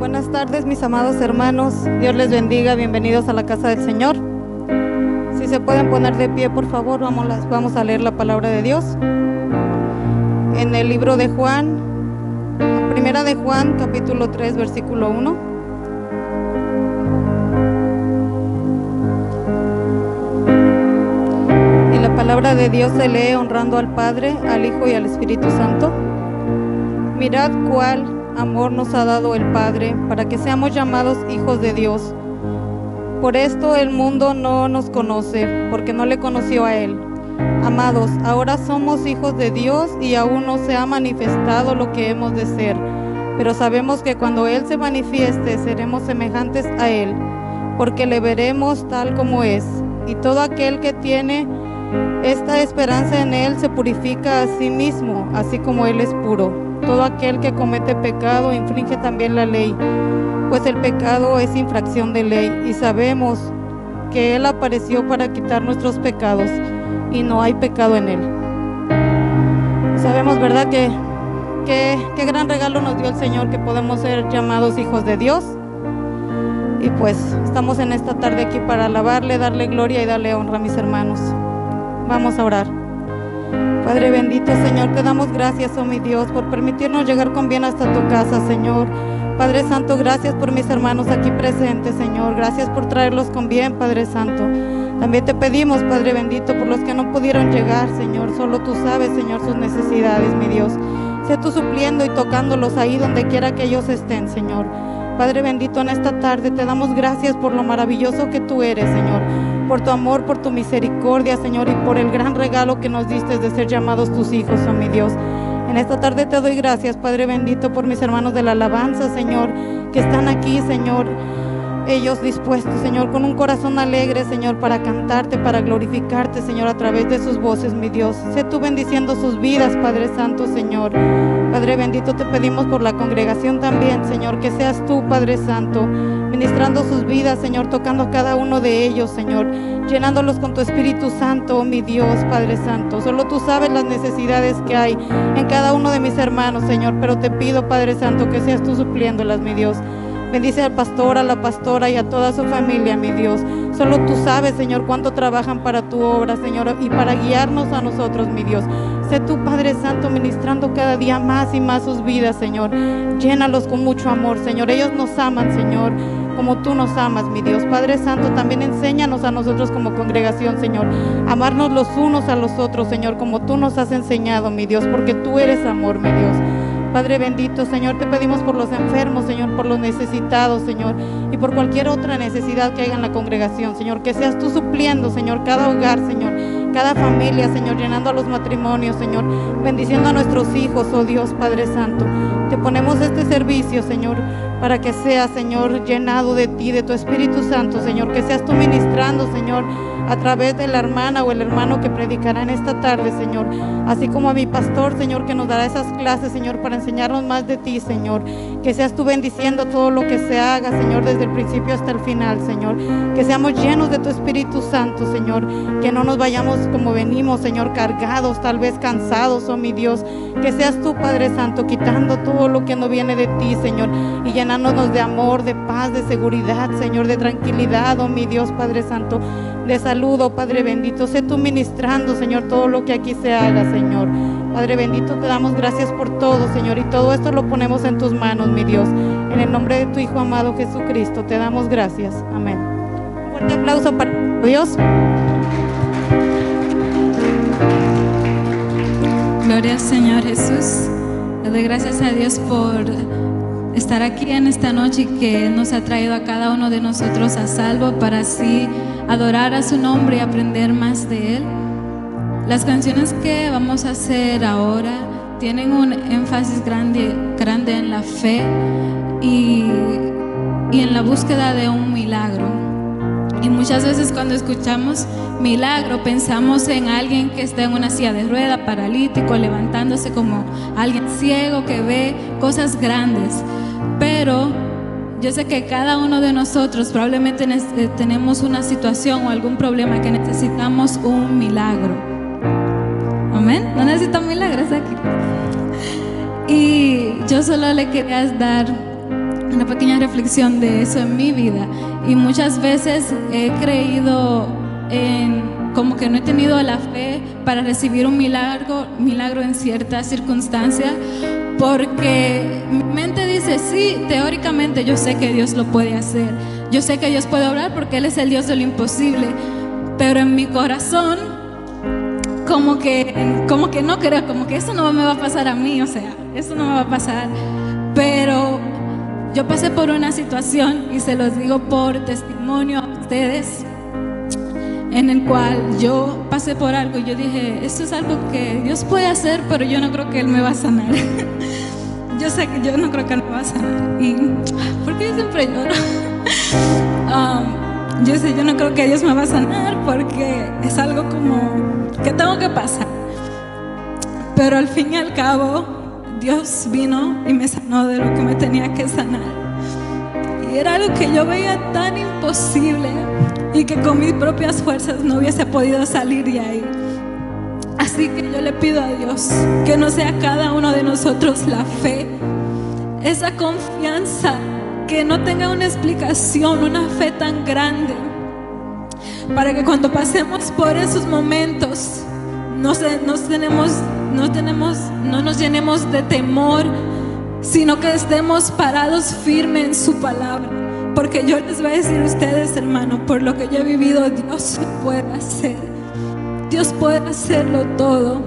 Buenas tardes, mis amados hermanos. Dios les bendiga. Bienvenidos a la casa del Señor. Si se pueden poner de pie, por favor, vamos a leer la palabra de Dios. En el libro de Juan, primera de Juan, capítulo 3, versículo 1. Y la palabra de Dios se lee honrando al Padre, al Hijo y al Espíritu Santo. Mirad cuál amor nos ha dado el Padre para que seamos llamados hijos de Dios. Por esto el mundo no nos conoce, porque no le conoció a Él. Amados, ahora somos hijos de Dios y aún no se ha manifestado lo que hemos de ser. Pero sabemos que cuando Él se manifieste, seremos semejantes a Él, porque le veremos tal como es. Y todo aquel que tiene esta esperanza en Él se purifica a sí mismo, así como Él es puro. Todo aquel que comete pecado infringe también la ley, pues el pecado es infracción de ley, y sabemos que Él apareció para quitar nuestros pecados, y no hay pecado en Él. Sabemos, ¿verdad?, que qué gran regalo nos dio el Señor, que podemos ser llamados hijos de Dios. Y pues estamos en esta tarde aquí para alabarle, darle gloria y darle honra a mis hermanos. Vamos a orar. Padre bendito, Señor, te damos gracias, oh mi Dios, por permitirnos llegar con bien hasta tu casa, Señor. Padre Santo, gracias por mis hermanos aquí presentes, Señor. Gracias por traerlos con bien, Padre Santo. También te pedimos, Padre bendito, por los que no pudieron llegar, Señor. Solo tú sabes, Señor, sus necesidades, mi Dios. Sé tú supliendo y tocándolos ahí donde quiera que ellos estén, Señor. Padre bendito, en esta tarde te damos gracias por lo maravilloso que tú eres, Señor, por tu amor, por tu misericordia, Señor, y por el gran regalo que nos diste de ser llamados tus hijos, oh mi Dios. En esta tarde te doy gracias, Padre bendito, por mis hermanos de la alabanza, Señor, que están aquí, Señor, ellos dispuestos, Señor, con un corazón alegre, Señor, para cantarte, para glorificarte, Señor, a través de sus voces, mi Dios. Sé tú bendiciendo sus vidas, Padre Santo, Señor. Padre bendito, te pedimos por la congregación también, Señor, que seas tú, Padre Santo, ministrando sus vidas, Señor, tocando a cada uno de ellos, Señor, llenándolos con tu Espíritu Santo, oh mi Dios, Padre Santo. Solo tú sabes las necesidades que hay en cada uno de mis hermanos, Señor, pero te pido, Padre Santo, que seas tú supliéndolas, mi Dios. Bendice al pastor, a la pastora y a toda su familia, mi Dios. Solo tú sabes, Señor, cuánto trabajan para tu obra, Señor, y para guiarnos a nosotros, mi Dios. Sé tú, Padre Santo, ministrando cada día más y más sus vidas, Señor. Llénalos con mucho amor, Señor. Ellos nos aman, Señor, como tú nos amas, mi Dios. Padre Santo, también enséñanos a nosotros como congregación, Señor, amarnos los unos a los otros, Señor, como tú nos has enseñado, mi Dios, porque tú eres amor, mi Dios. Padre bendito, Señor, te pedimos por los enfermos, Señor, por los necesitados, Señor, y por cualquier otra necesidad que haya en la congregación, Señor, que seas tú supliendo, Señor, cada hogar, Señor, cada familia, Señor, llenando a los matrimonios, Señor, bendiciendo a nuestros hijos, oh Dios, Padre Santo. Te ponemos este servicio, Señor, para que sea, Señor, llenado de ti, de tu Espíritu Santo, Señor, que seas tú ministrando, Señor, a través de la hermana o el hermano que predicará en esta tarde, Señor, así como a mi pastor, Señor, que nos dará esas clases, Señor, para enseñarnos más de ti, Señor, que seas tú bendiciendo todo lo que se haga, Señor, desde el principio hasta el final, Señor, que seamos llenos de tu Espíritu Santo, Señor, que no nos vayamos como venimos, Señor, cargados, tal vez cansados, oh mi Dios, que seas tú, Padre Santo, quitando todo lo que no viene de ti, Señor, y llenándonos de amor, de paz, de seguridad, Señor, de tranquilidad, oh mi Dios, Padre Santo, de salud, oh Padre bendito. Sé tú ministrando, Señor, todo lo que aquí se haga, Señor. Padre bendito, te damos gracias por todo, Señor, y todo esto lo ponemos en tus manos, mi Dios. En el nombre de tu Hijo amado Jesucristo, te damos gracias. Amén. Un fuerte aplauso para Dios. Gloria al Señor Jesús. Le doy gracias a Dios por estar aquí en esta noche y que nos ha traído a cada uno de nosotros a salvo para así adorar a su nombre y aprender más de Él. Las canciones que vamos a hacer ahora tienen un énfasis grande en la fe y en la búsqueda de un milagro. Y muchas veces cuando escuchamos milagro pensamos en alguien que está en una silla de rueda, paralítico, levantándose, como alguien ciego que ve cosas grandes. Pero yo sé que cada uno de nosotros probablemente tenemos una situación o algún problema que necesitamos un milagro. Amén. No necesitamos milagros aquí. Y yo solo le quería dar una pequeña reflexión de eso en mi vida. Y muchas veces he creído como que no he tenido la fe para recibir un milagro en ciertas circunstancias, porque mi mente dice, sí, teóricamente yo sé que Dios lo puede hacer, yo sé que Dios puede obrar porque Él es el Dios de lo imposible, pero en mi corazón como que no creo, como que eso no me va a pasar a mí, o sea, eso no me va a pasar. Pero yo pasé por una situación, y se los digo por testimonio a ustedes, en el cual yo pasé por algo y yo dije, esto es algo que Dios puede hacer, pero yo no creo que Él me va a sanar. Yo sé que yo no creo que Él me va a sanar. Y ¿por qué yo siempre lloro? Yo no creo que Dios me va a sanar, porque es algo como que tengo que pasar. Pero al fin y al cabo, Dios vino y me sanó de lo que me tenía que sanar. Y era algo que yo veía tan imposible, y que con mis propias fuerzas no hubiese podido salir de ahí. Así que yo le pido a Dios que nos dé a cada uno de nosotros la fe, esa confianza que no tenga una explicación, una fe tan grande, para que cuando pasemos por esos momentos no nos llenemos de temor, sino que estemos parados firmes en su palabra. Porque yo les voy a decir a ustedes, hermano, por lo que yo he vivido, Dios lo puede hacer. Dios puede hacerlo todo.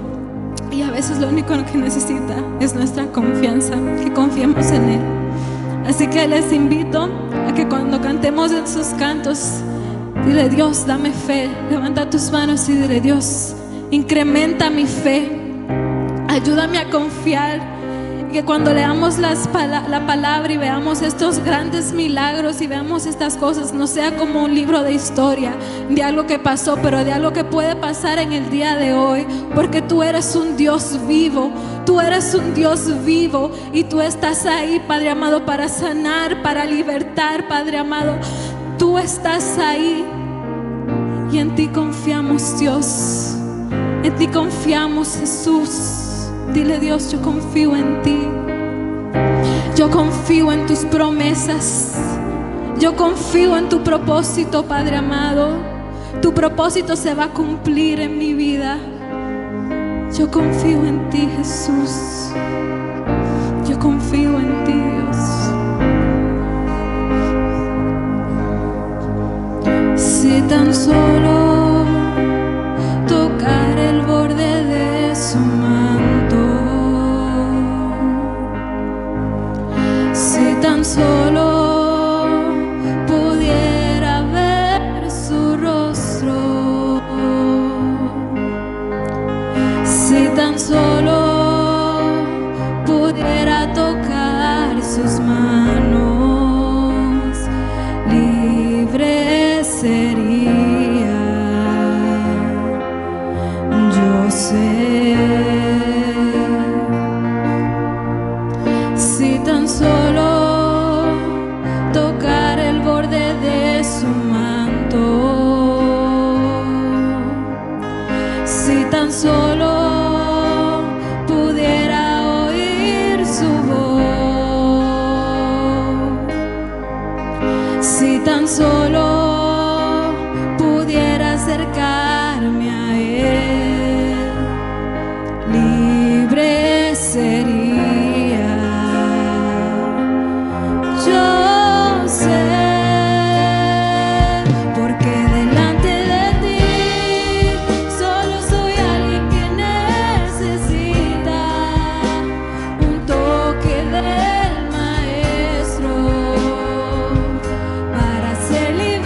Y a veces lo único que necesita es nuestra confianza, que confiemos en Él. Así que les invito a que cuando cantemos en sus cantos, dile: Dios, dame fe. Levanta tus manos y dile: Dios, incrementa mi fe. Ayúdame a confiar. Que cuando leamos la palabra y veamos estos grandes milagros y veamos estas cosas, no sea como un libro de historia de algo que pasó, pero de algo que puede pasar en el día de hoy, porque tú eres un Dios vivo. Tú eres un Dios vivo y tú estás ahí, Padre amado, para sanar, para libertar, Padre amado. Tú estás ahí y en ti confiamos, Dios. En ti confiamos, Jesús. Dile: Dios, yo confío en ti. Yo confío en tus promesas. Yo confío en tu propósito, Padre amado. Tu propósito se va a cumplir en mi vida. Yo confío en ti, Jesús. Yo confío en ti, Dios. Si tan solo tocar el borde de su mano, si tan solo pudiera ver su rostro, si tan solo pudiera tocar sus manos, libre sería. Yo sé, si tan solo tocar el borde de su manto, si tan solo pudiera oír su voz, si tan solo pudiera acercarme a Él, libre sería. Yo sé, porque delante de ti solo soy alguien que necesita un toque del Maestro para ser libre.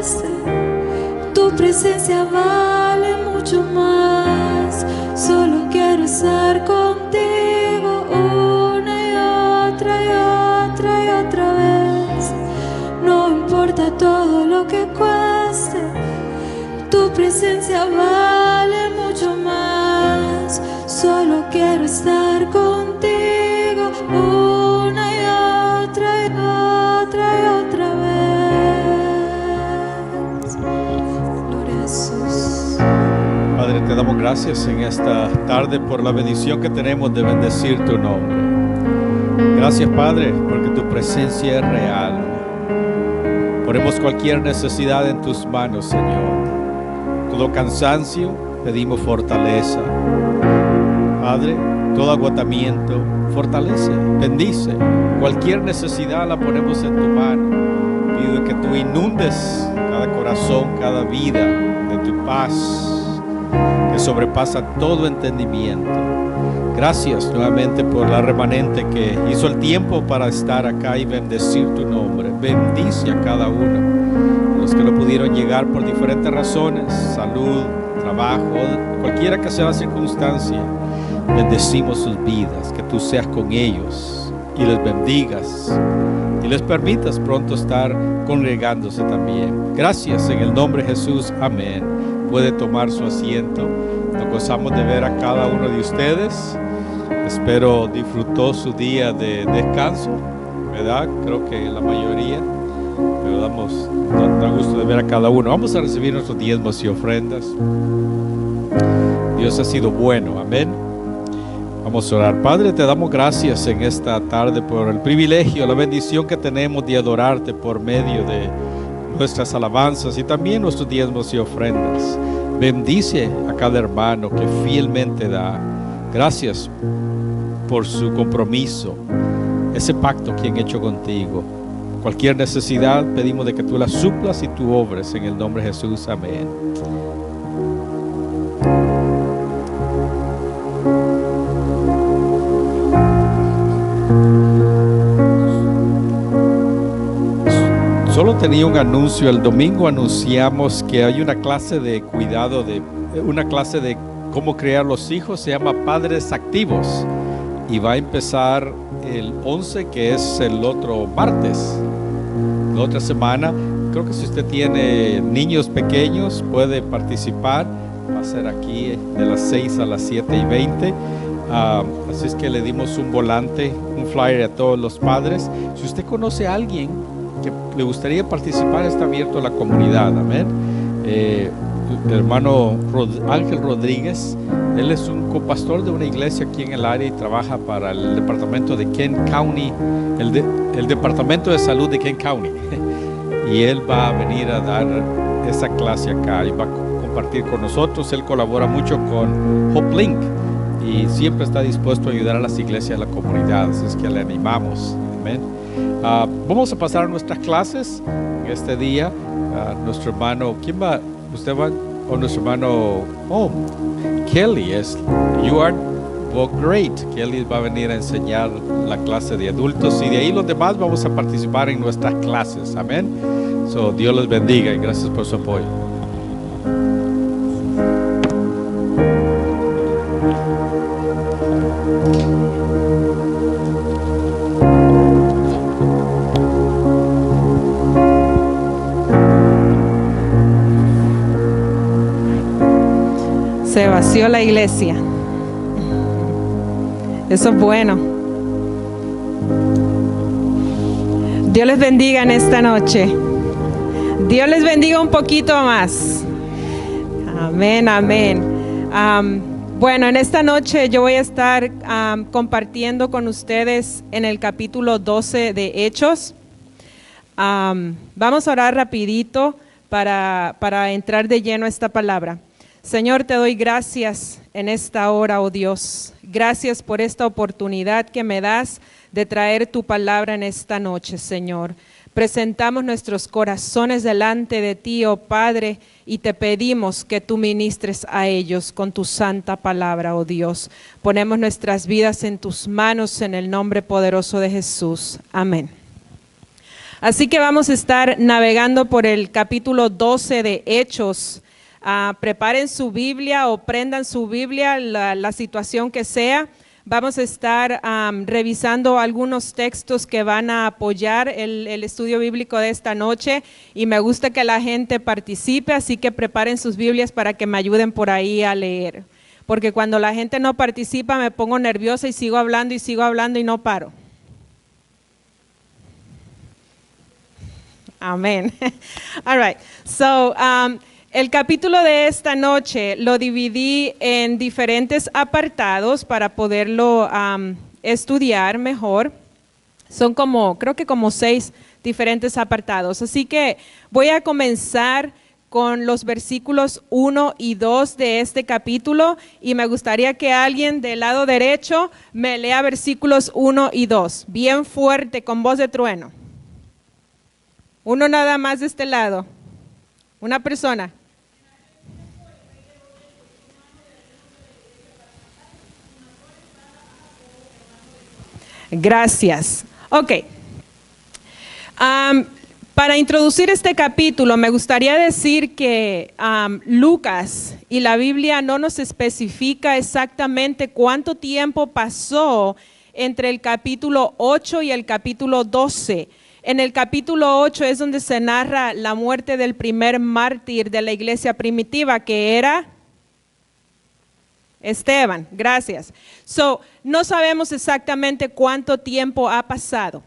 cueste. Tu presencia vale mucho más. Solo quiero estar contigo una y otra y otra y otra vez. No importa todo lo que cueste. Tu presencia vale mucho más. Solo quiero estar contigo una y otra y otra y otra vez. Gloria a Jesús. Padre, te damos gracias en esta tarde por la bendición que tenemos de bendecir tu nombre. Gracias, Padre, porque tu presencia es real. Ponemos cualquier necesidad en tus manos, Señor. Todo cansancio, pedimos fortaleza. Padre, todo agotamiento, fortalece, bendice. Cualquier necesidad la ponemos en tu mano. Pido que tú inundes cada corazón, cada vida de tu paz, que sobrepasa todo entendimiento. Gracias nuevamente por la remanente que hizo el tiempo para estar acá y bendecir tu nombre. Bendice a cada uno. Los que no pudieron llegar por diferentes razones, salud, trabajo, cualquiera que sea la circunstancia, bendecimos sus vidas, que tú seas con ellos y les bendigas y les permitas pronto estar congregándose también. Gracias en el nombre de Jesús, amén. Puede tomar su asiento. Nos gozamos de ver a cada uno de ustedes. Espero disfrutó su día de descanso, ¿verdad? Creo que la mayoría, pero da gusto de ver a cada uno. Vamos a recibir nuestros diezmos y ofrendas. Dios ha sido bueno, amén. Vamos a orar. Padre, te damos gracias en esta tarde por el privilegio, la bendición que tenemos de adorarte por medio de nuestras alabanzas y también nuestros diezmos y ofrendas. Bendice a cada hermano que fielmente da. Gracias por su compromiso, ese pacto que han hecho contigo. Cualquier necesidad pedimos de que tú la suplas y tú obres en el nombre de Jesús, amén. Solo tenía un anuncio. El domingo anunciamos que hay una clase de cuidado, una clase de cómo criar los hijos, se llama Padres Activos, y va a empezar el 11, que es el otro martes, la otra semana. Creo que si usted tiene niños pequeños puede participar. Va a ser aquí de las 6 a las 7:20. Así es que le dimos un volante, un flyer a todos los padres. Si usted conoce a alguien que le gustaría participar, está abierto a la comunidad, amén. El hermano Ángel Rodríguez, él es un copastor de una iglesia aquí en el área y trabaja para el departamento de Kent County, el departamento de salud de Kent County. Y él va a venir a dar esa clase acá y va a compartir con nosotros. Él colabora mucho con Hope Link y siempre está dispuesto a ayudar a las iglesias de la comunidad, así es que le animamos, amén. Vamos a pasar a nuestras clases en este día. Nuestro hermano, ¿quién va? ¿Usted va? O nuestro hermano, Kelly, You Are Great. Kelly va a venir a enseñar la clase de adultos y de ahí los demás vamos a participar en nuestras clases, amén. Dios los bendiga y gracias por su apoyo. Se vació la iglesia. Eso es bueno. Dios les bendiga en esta noche. Dios les bendiga un poquito más. Amén, amén. Bueno, en esta noche yo voy a estar compartiendo con ustedes en el capítulo 12 de Hechos. Vamos a orar rapidito para entrar de lleno a esta palabra. Señor, te doy gracias en esta hora, oh Dios. Gracias por esta oportunidad que me das de traer tu palabra en esta noche, Señor. Presentamos nuestros corazones delante de ti, oh Padre, y te pedimos que tú ministres a ellos con tu santa palabra, oh Dios. Ponemos nuestras vidas en tus manos en el nombre poderoso de Jesús. Amén. Así que vamos a estar navegando por el capítulo 12 de Hechos. Preparen su Biblia o prendan su Biblia, la situación que sea. Vamos a estar revisando algunos textos que van a apoyar el estudio bíblico de esta noche, y me gusta que la gente participe, así que preparen sus Biblias para que me ayuden por ahí a leer, porque cuando la gente no participa me pongo nerviosa y sigo hablando y no paro. Amén. All right. So, el capítulo de esta noche lo dividí en diferentes apartados para poderlo estudiar mejor. Son creo que como 6 diferentes apartados. Así que voy a comenzar con los versículos 1 y 2 de este capítulo, y me gustaría que alguien del lado derecho me lea versículos 1 y 2, bien fuerte, con voz de trueno. Uno nada más de este lado. Una persona. Gracias. Ok. Para introducir este capítulo, me gustaría decir que Lucas y la Biblia no nos especifica exactamente cuánto tiempo pasó entre el capítulo 8 y el capítulo 12. En el capítulo 8 es donde se narra la muerte del primer mártir de la iglesia primitiva, que era Esteban. Gracias. No sabemos exactamente cuánto tiempo ha pasado.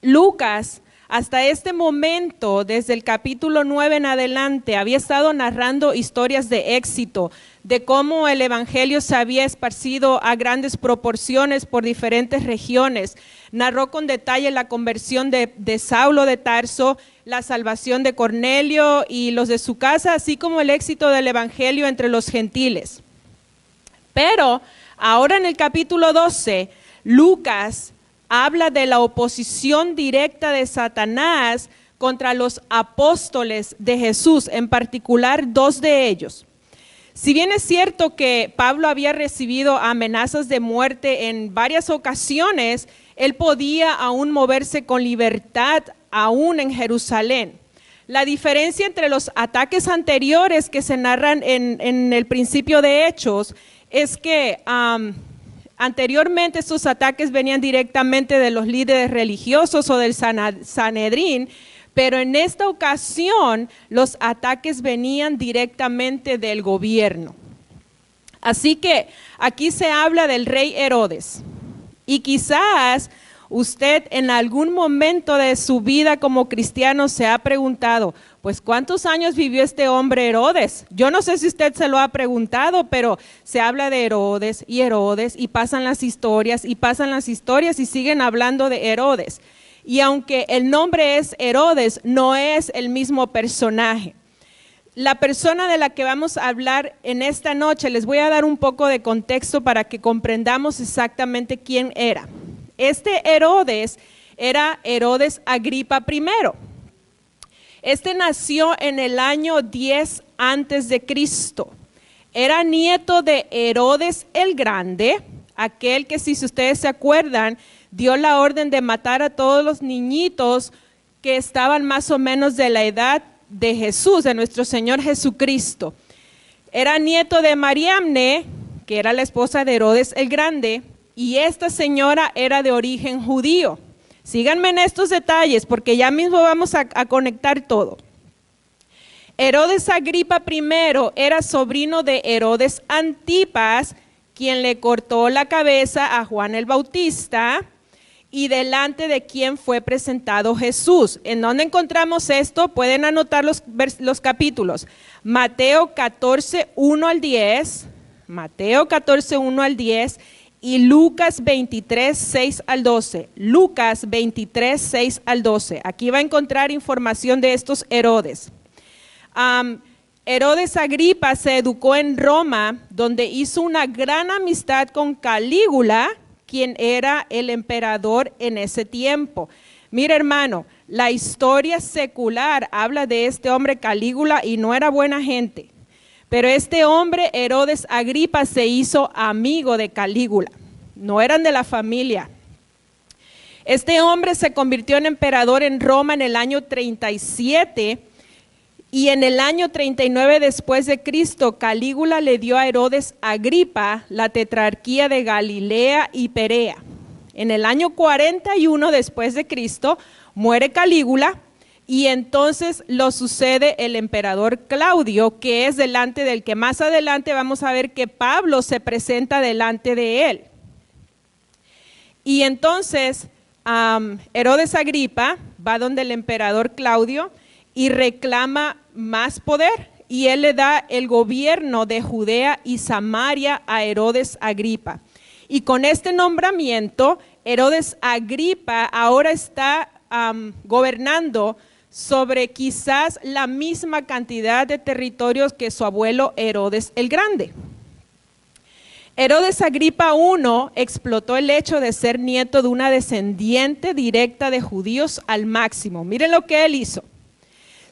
Lucas, hasta este momento, desde el capítulo 9 en adelante, había estado narrando historias de éxito, de cómo el evangelio se había esparcido a grandes proporciones por diferentes regiones. Narró con detalle la conversión de Saulo de Tarso, la salvación de Cornelio y los de su casa, así como el éxito del evangelio entre los gentiles. Pero ahora en el capítulo 12, Lucas habla de la oposición directa de Satanás contra los apóstoles de Jesús, en particular 2 de ellos. Si bien es cierto que Pablo había recibido amenazas de muerte en varias ocasiones, él podía aún moverse con libertad aún en Jerusalén. La diferencia entre los ataques anteriores que se narran en el principio de Hechos es que anteriormente estos ataques venían directamente de los líderes religiosos o del Sanedrín, pero en esta ocasión los ataques venían directamente del gobierno. Así que aquí se habla del rey Herodes, y quizás usted en algún momento de su vida como cristiano se ha preguntado, pues ¿cuántos años vivió este hombre Herodes? Yo no sé si usted se lo ha preguntado, pero se habla de Herodes, y pasan las historias y siguen hablando de Herodes. Y aunque el nombre es Herodes, no es el mismo personaje. La persona de la que vamos a hablar en esta noche, les voy a dar un poco de contexto para que comprendamos exactamente quién era. Este Herodes era Herodes Agripa I. Este nació en el año 10 antes de Cristo. Era nieto de Herodes el Grande, aquel que, si ustedes se acuerdan, dio la orden de matar a todos los niñitos que estaban más o menos de la edad de Jesús, de nuestro Señor Jesucristo. Era nieto de Mariamne, que era la esposa de Herodes el Grande, y esta señora era de origen judío. Síganme en estos detalles porque ya mismo vamos a conectar todo. Herodes Agripa I era sobrino de Herodes Antipas, quien le cortó la cabeza a Juan el Bautista, y delante de quien fue presentado Jesús. ¿En dónde encontramos esto? Pueden anotar los capítulos. Mateo 14, 1 al 10, Mateo 14, 1 al 10, y Lucas 23, 6 al 12. Lucas 23, 6 al 12. Aquí va a encontrar información de estos Herodes. Herodes Agripa se educó en Roma, donde hizo una gran amistad con Calígula, quien era el emperador en ese tiempo. Mira, hermano, la historia secular habla de este hombre Calígula y no era buena gente. Pero este hombre, Herodes Agripa, se hizo amigo de Calígula. No eran de la familia. Este hombre se convirtió en emperador en Roma en el año 37 y en el año 39 después de Cristo, Calígula le dio a Herodes Agripa la tetrarquía de Galilea y Perea. En el año 41 después de Cristo muere Calígula y entonces lo sucede el emperador Claudio, que es delante del que más adelante vamos a ver que Pablo se presenta delante de él. Y entonces Herodes Agripa va donde el emperador Claudio y reclama más poder, y él le da el gobierno de Judea y Samaria a Herodes Agripa. Y con este nombramiento, Herodes Agripa ahora está gobernando sobre quizás la misma cantidad de territorios que su abuelo Herodes el Grande. Herodes Agripa I explotó el hecho de ser nieto de una descendiente directa de judíos al máximo. Miren lo que él hizo.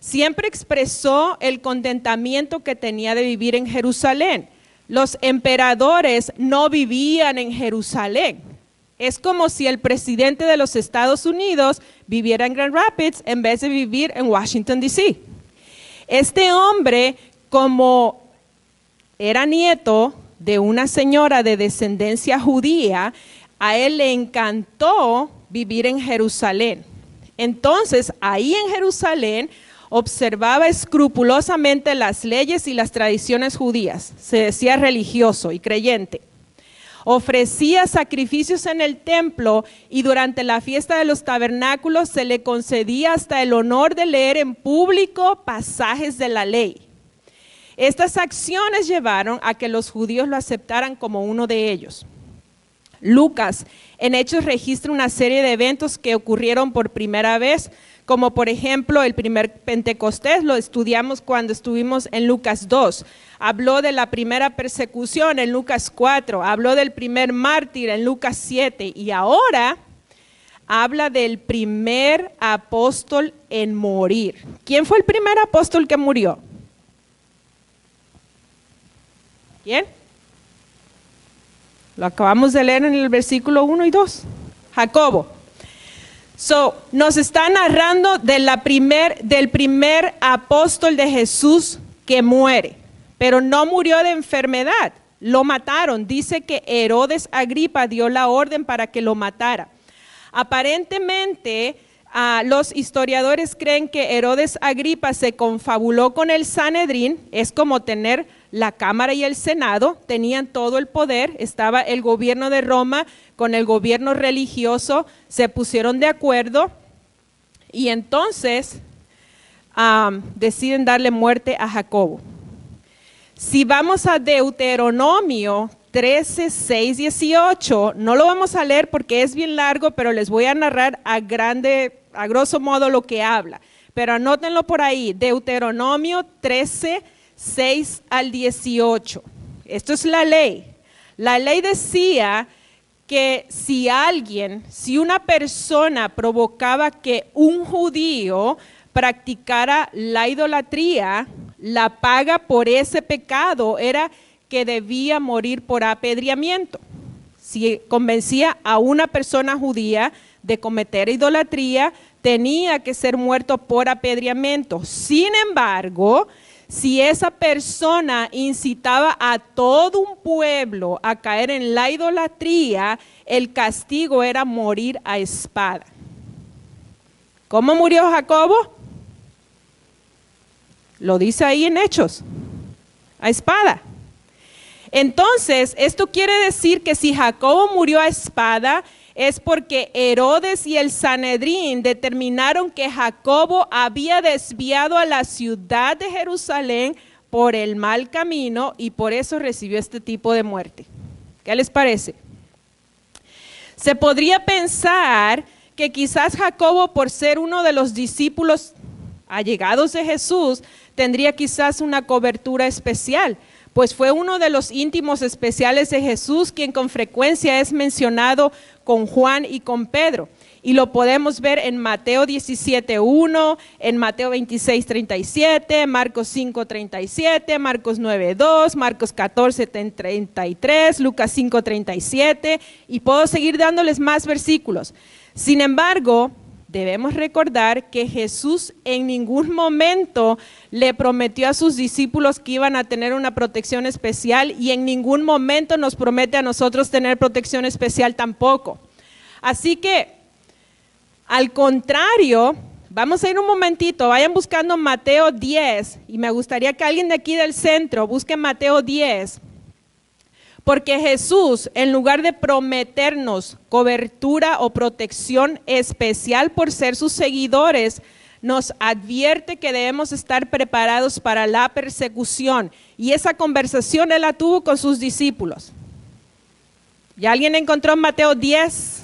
Siempre expresó el contentamiento que tenía de vivir en Jerusalén. Los emperadores no vivían en Jerusalén. Es como si el presidente de los Estados Unidos viviera en Grand Rapids en vez de vivir en Washington, D.C. Este hombre, como era nieto de una señora de descendencia judía, a él le encantó vivir en Jerusalén. Entonces, ahí en Jerusalén, observaba escrupulosamente las leyes y las tradiciones judías. Se decía religioso y creyente. Ofrecía sacrificios en el templo y durante la fiesta de los tabernáculos se le concedía hasta el honor de leer en público pasajes de la ley. Estas acciones llevaron a que los judíos lo aceptaran como uno de ellos. Lucas en Hechos registra una serie de eventos que ocurrieron por primera vez, como por ejemplo el primer Pentecostés, lo estudiamos cuando estuvimos en Lucas 2. Habló de la primera persecución en Lucas 4, habló del primer mártir en Lucas 7 y ahora habla del primer apóstol en morir. ¿Quién fue el primer apóstol que murió? ¿Quién? Lo acabamos de leer en el versículo 1 y 2. Jacobo. Nos está narrando del primer apóstol de Jesús que muere, pero no murió de enfermedad, lo mataron. Dice que Herodes Agripa dio la orden para que lo matara. Aparentemente, los historiadores creen que Herodes Agripa se confabuló con el Sanedrín, es como tener la Cámara y el Senado, tenían todo el poder, estaba el gobierno de Roma con el gobierno religioso, se pusieron de acuerdo y entonces deciden darle muerte a Jacobo. Si vamos a Deuteronomio 13, 6, 18, no lo vamos a leer porque es bien largo, pero les voy a narrar a grosso modo lo que habla. Pero anótenlo por ahí, Deuteronomio 13, 6 al 18. Esto es la ley. La ley decía que si una persona provocaba que un judío practicara la idolatría, la paga por ese pecado era que debía morir por apedreamiento. Si convencía a una persona judía de cometer idolatría, tenía que ser muerto por apedreamiento. Sin embargo, si esa persona incitaba a todo un pueblo a caer en la idolatría, el castigo era morir a espada. ¿Cómo murió Jacobo? Lo dice ahí en Hechos, a espada. Entonces, esto quiere decir que si Jacobo murió a espada, es porque Herodes y el Sanedrín determinaron que Jacobo había desviado a la ciudad de Jerusalén por el mal camino y por eso recibió este tipo de muerte. ¿Qué les parece? Se podría pensar que quizás Jacobo, por ser uno de los discípulos allegados de Jesús, tendría quizás una cobertura especial, pues fue uno de los íntimos especiales de Jesús, quien con frecuencia es mencionado con Juan y con Pedro. y lo podemos ver en Mateo 17:1, en Mateo 26:37, Marcos 5:37, Marcos 9:2, Marcos 14:33, Lucas 5:37, y puedo seguir dándoles más versículos. Sin embargo, debemos recordar que Jesús en ningún momento le prometió a sus discípulos que iban a tener una protección especial, y en ningún momento nos promete a nosotros tener protección especial tampoco. Así que, al contrario, vamos a ir un momentito, vayan buscando Mateo 10, y me gustaría que alguien de aquí del centro busque Mateo 10. Porque Jesús, en lugar de prometernos cobertura o protección especial por ser sus seguidores, nos advierte que debemos estar preparados para la persecución. Y esa conversación Él la tuvo con sus discípulos. ¿Ya alguien encontró Mateo 10,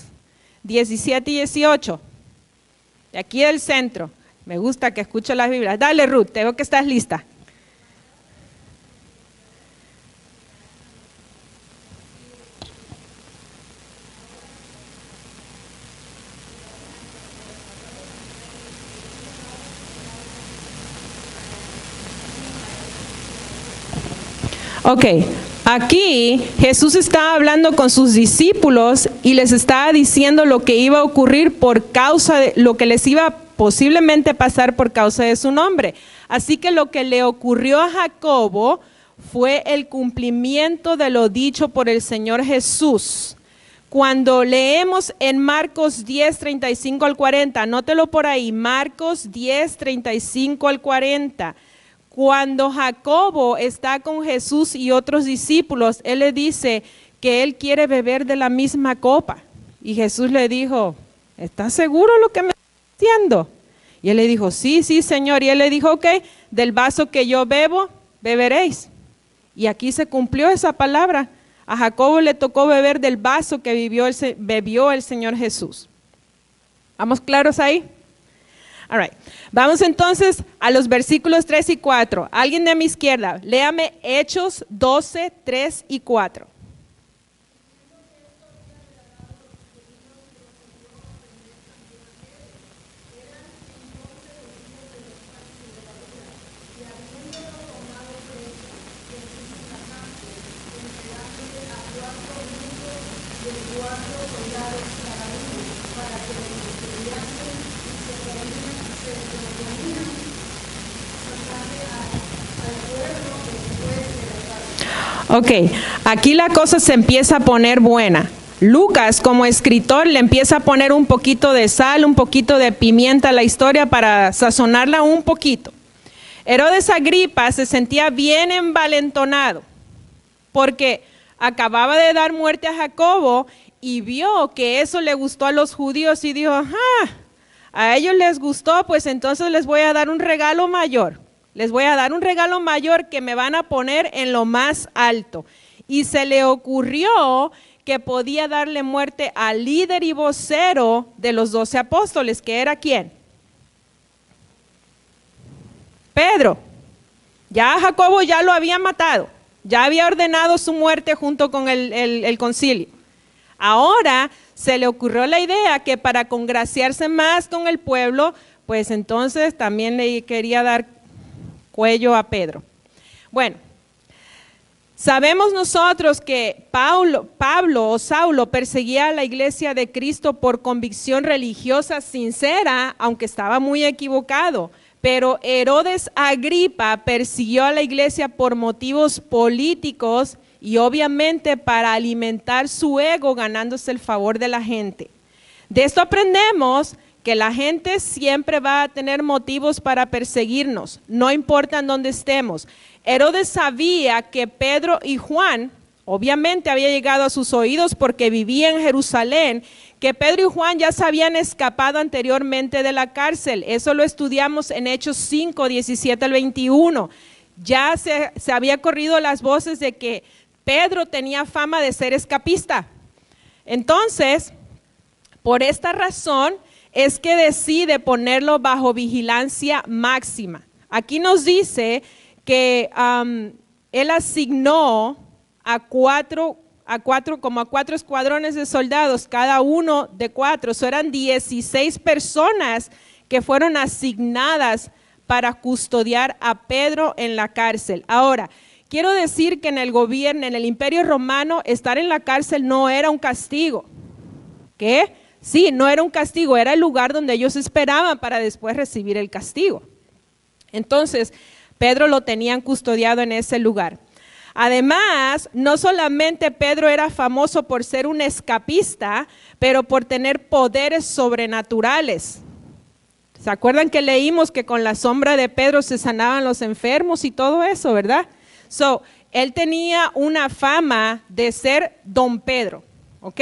17 y 18? De aquí del centro. Me gusta que escucho las Biblias. Dale, Ruth, te veo que estás lista. Ok, aquí Jesús estaba hablando con sus discípulos y les estaba diciendo lo que iba a ocurrir por causa de lo que les iba posiblemente pasar por causa de su nombre. Así que lo que le ocurrió a Jacobo fue el cumplimiento de lo dicho por el Señor Jesús. Cuando leemos en Marcos 10, 35 al 40, anótelo por ahí, Marcos 10, 35 al 40. Cuando Jacobo está con Jesús y otros discípulos, él le dice que él quiere beber de la misma copa. Y Jesús le dijo, ¿estás seguro lo que me estás diciendo? Y él le dijo, sí, sí, Señor. Y él le dijo, ok, del vaso que yo bebo, beberéis. Y aquí se cumplió esa palabra. A Jacobo le tocó beber del vaso que bebió el Señor Jesús. ¿Vamos claros ahí? All right. Vamos entonces a los versículos 3 y 4. Alguien de mi izquierda, léame Hechos 12, 3 y 4. Ok, aquí la cosa se empieza a poner buena. Lucas, como escritor, le empieza a poner un poquito de sal, un poquito de pimienta a la historia para sazonarla un poquito. Herodes Agripa se sentía bien envalentonado porque acababa de dar muerte a Jacobo y vio que eso le gustó a los judíos y dijo, ajá, a ellos les gustó, pues entonces les voy a dar un regalo mayor. Les voy a dar un regalo mayor que me van a poner en lo más alto. Y se le ocurrió que podía darle muerte al líder y vocero de los 12 apóstoles, que era ¿quién? Pedro. Ya Jacobo ya lo había matado, ya había ordenado su muerte junto con el concilio. Ahora se le ocurrió la idea que para congraciarse más con el pueblo, pues entonces también le quería dar cuello a Pedro. Bueno, sabemos nosotros que Saulo perseguía a la iglesia de Cristo por convicción religiosa sincera, aunque estaba muy equivocado. Pero Herodes Agripa persiguió a la iglesia por motivos políticos y obviamente para alimentar su ego, ganándose el favor de la gente. De esto aprendemos que la gente siempre va a tener motivos para perseguirnos, no importa en dónde estemos. Herodes sabía que Pedro y Juan, obviamente había llegado a sus oídos porque vivía en Jerusalén, que Pedro y Juan ya se habían escapado anteriormente de la cárcel. Eso lo estudiamos en Hechos 5, 17 al 21. Ya se había corrido las voces de que Pedro tenía fama de ser escapista. Entonces, por esta razón es que decide ponerlo bajo vigilancia máxima. Aquí nos dice que él asignó a 4 como a 4 escuadrones de soldados, cada uno de 4. Eso eran 16 personas que fueron asignadas para custodiar a Pedro en la cárcel. Ahora, quiero decir que en el gobierno, en el Imperio Romano, estar en la cárcel no era un castigo. ¿Qué? Sí, no era un castigo, era el lugar donde ellos esperaban para después recibir el castigo. Entonces, Pedro lo tenían custodiado en ese lugar. Además, no solamente Pedro era famoso por ser un escapista, pero por tener poderes sobrenaturales. ¿Se acuerdan que leímos que con la sombra de Pedro se sanaban los enfermos y todo eso, verdad? Él tenía una fama de ser Don Pedro, ¿ok?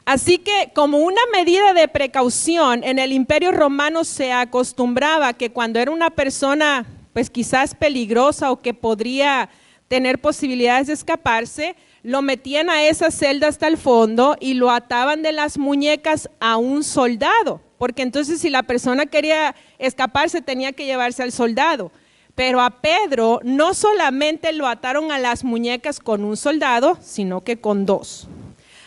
Así que como una medida de precaución, en el Imperio Romano se acostumbraba que cuando era una persona pues quizás peligrosa o que podría tener posibilidades de escaparse, lo metían a esa celda hasta el fondo y lo ataban de las muñecas a un soldado, porque entonces si la persona quería escaparse tenía que llevarse al soldado. Pero a Pedro no solamente lo ataron a las muñecas con un soldado, sino que con 2.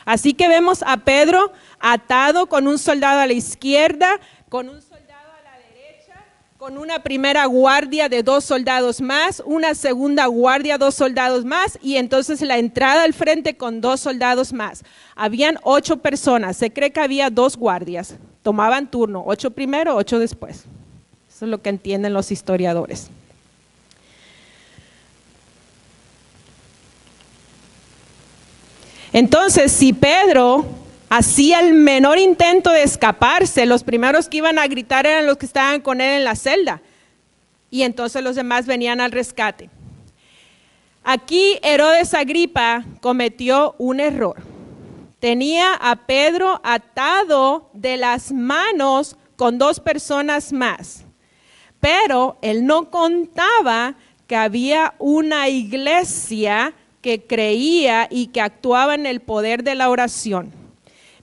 Así que vemos a Pedro atado con un soldado a la izquierda, con un soldado a la derecha, con una primera guardia de 2 soldados más, una segunda guardia, 2 soldados más, y entonces la entrada al frente con 2 soldados más. Habían 8 personas, se cree que había 2 guardias, tomaban turno, 8 primero, 8 después. Eso es lo que entienden los historiadores. Entonces, si Pedro hacía el menor intento de escaparse, los primeros que iban a gritar eran los que estaban con él en la celda. Y entonces los demás venían al rescate. Aquí Herodes Agripa cometió un error. Tenía a Pedro atado de las manos con 2 personas más. Pero él no contaba que había una iglesia que creía y que actuaba en el poder de la oración.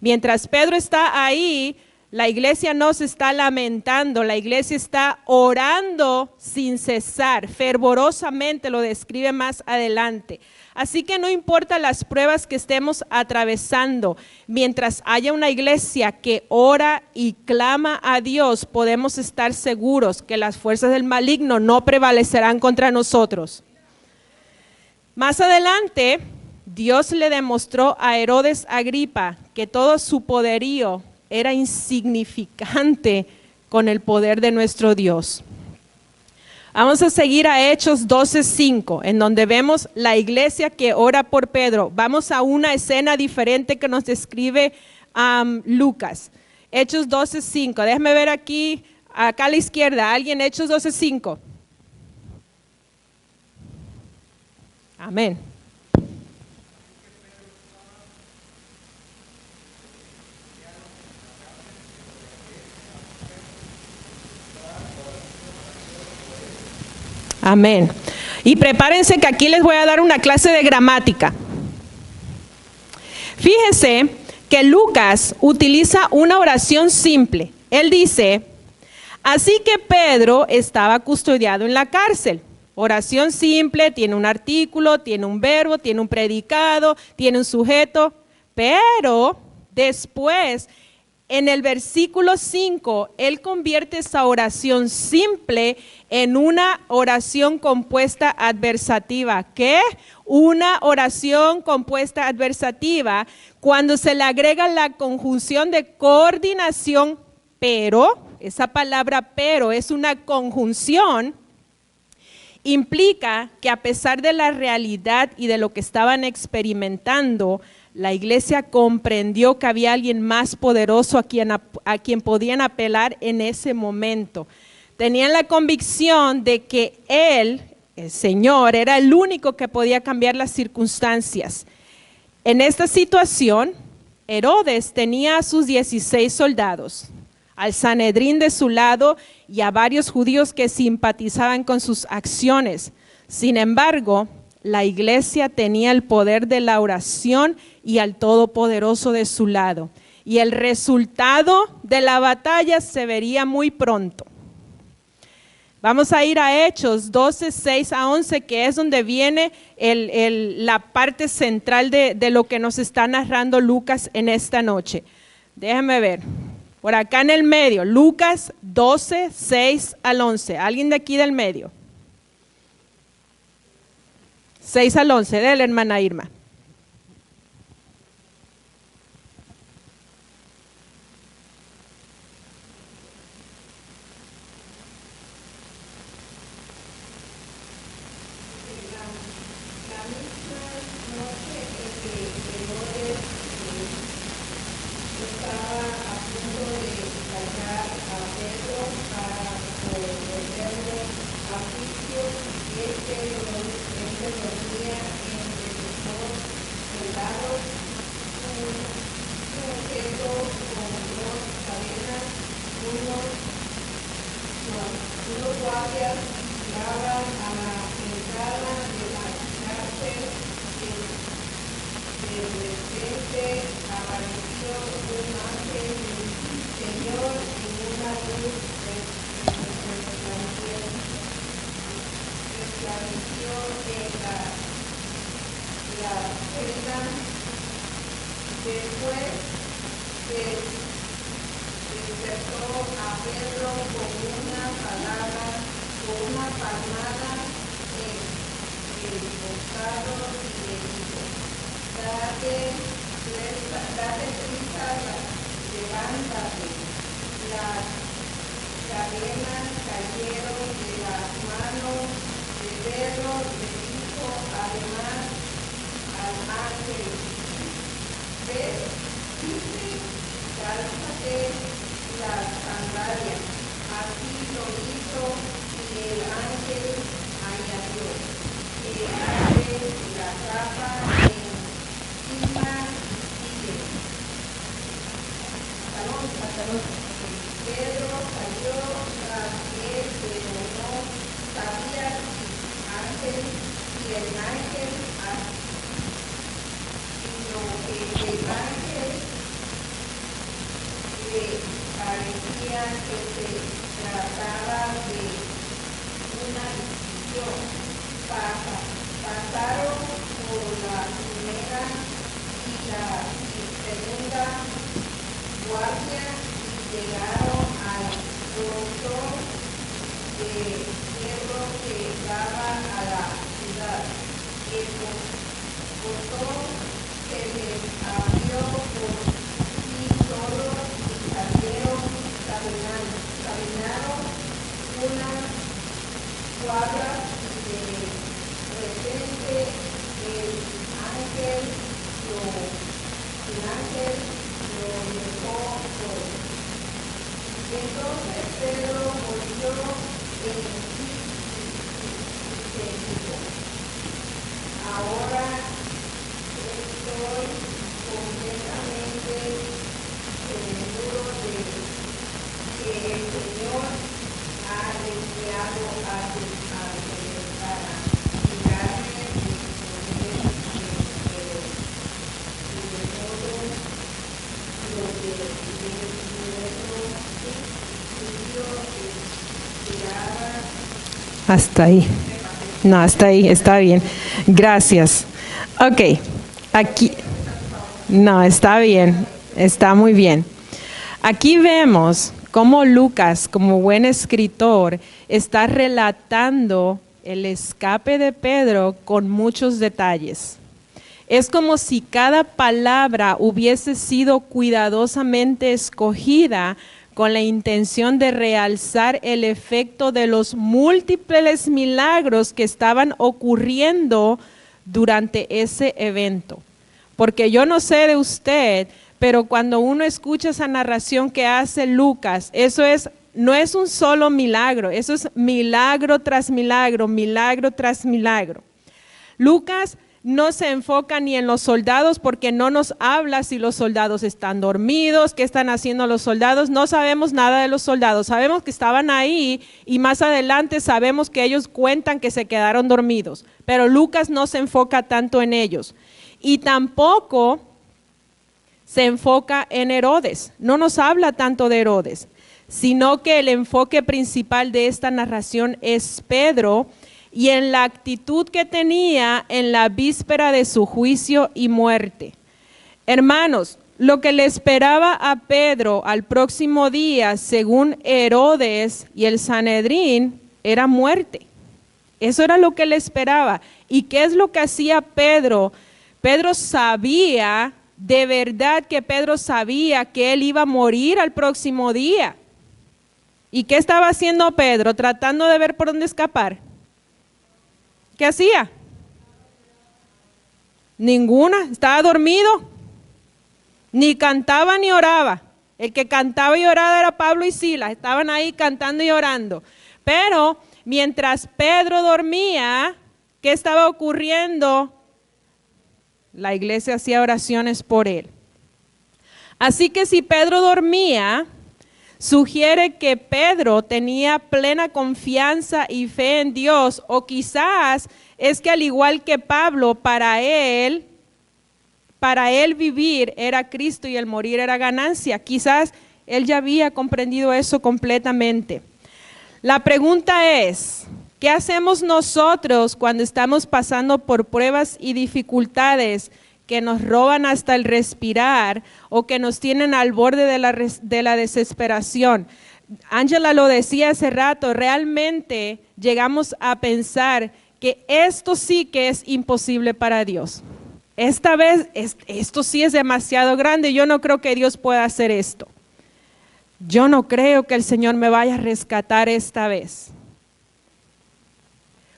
Mientras Pedro está ahí, la iglesia no se está lamentando, la iglesia está orando sin cesar, fervorosamente, lo describe más adelante. Así que no importa las pruebas que estemos atravesando, mientras haya una iglesia que ora y clama a Dios, podemos estar seguros que las fuerzas del maligno no prevalecerán contra nosotros. Más adelante, Dios le demostró a Herodes Agripa que todo su poderío era insignificante con el poder de nuestro Dios. Vamos a seguir a Hechos 12:5, en donde vemos la iglesia que ora por Pedro. Vamos a una escena diferente que nos describe Lucas. Hechos 12:5, déjame ver aquí, acá a la izquierda, alguien, Hechos 12:5. Amén. Amén. Y prepárense que aquí les voy a dar una clase de gramática. Fíjense que Lucas utiliza una oración simple. Él dice, así que Pedro estaba custodiado en la cárcel. Oración simple, tiene un artículo, tiene un verbo, tiene un predicado, tiene un sujeto, pero después, en el versículo 5, él convierte esa oración simple en una oración compuesta adversativa. ¿Qué? Una oración compuesta adversativa cuando se le agrega la conjunción de coordinación, pero, esa palabra pero es una conjunción, implica que a pesar de la realidad y de lo que estaban experimentando, la iglesia comprendió que había alguien más poderoso a quien podían apelar en ese momento. Tenían la convicción de que Él, el Señor, era el único que podía cambiar las circunstancias. En esta situación, Herodes tenía a sus 16 soldados, al Sanedrín de su lado y a varios judíos que simpatizaban con sus acciones. Sin embargo, la iglesia tenía el poder de la oración y al Todopoderoso de su lado. Y el resultado de la batalla se vería muy pronto. Vamos a ir a Hechos 12, 6 a 11, que es donde viene la parte central de lo que nos está narrando Lucas en esta noche. Déjenme ver, por acá en el medio, Lucas 12, 6 al 11. ¿Alguien de aquí del medio? 6 al 11, de la hermana Irma. Hasta ahí. No, hasta ahí, está bien. Gracias. Ok, aquí. No, está bien, está muy bien. Aquí vemos cómo Lucas, como buen escritor, está relatando el escape de Pedro con muchos detalles. Es como si cada palabra hubiese sido cuidadosamente escogida con la intención de realzar el efecto de los múltiples milagros que estaban ocurriendo durante ese evento. Porque yo no sé de usted, pero cuando uno escucha esa narración que hace Lucas, no es un solo milagro, eso es milagro tras milagro, milagro tras milagro. Lucas no se enfoca ni en los soldados porque no nos habla si los soldados están dormidos, qué están haciendo los soldados. No sabemos nada de los soldados, sabemos que estaban ahí y más adelante sabemos que ellos cuentan que se quedaron dormidos, pero Lucas no se enfoca tanto en ellos y tampoco se enfoca en Herodes, no nos habla tanto de Herodes. sino que el enfoque principal de esta narración es Pedro y en la actitud que tenía en la víspera de su juicio y muerte. Hermanos, lo que le esperaba a Pedro al próximo día, según Herodes y el Sanedrín, era muerte. Eso era lo que le esperaba. ¿Y qué es lo que hacía Pedro? Pedro sabía, de verdad que Pedro sabía que él iba a morir al próximo día. ¿Y qué estaba haciendo Pedro? Tratando de ver por dónde escapar. ¿Qué hacía? Ninguna, estaba dormido. Ni cantaba ni oraba. El que cantaba y oraba era Pablo y Silas, estaban ahí cantando y orando. Pero mientras Pedro dormía, ¿qué estaba ocurriendo? La iglesia hacía oraciones por él. Así que si Pedro dormía, sugiere que Pedro tenía plena confianza y fe en Dios, o quizás es que al igual que Pablo, para él vivir era Cristo y el morir era ganancia. Quizás él ya había comprendido eso completamente. La pregunta es, ¿qué hacemos nosotros cuando estamos pasando por pruebas y dificultades que nos roban hasta el respirar o que nos tienen al borde de la desesperación? Ángela lo decía hace rato, realmente llegamos a pensar que esto sí que es imposible para Dios. Esta vez, esto sí es demasiado grande, yo no creo que Dios pueda hacer esto. Yo no creo que el Señor me vaya a rescatar esta vez.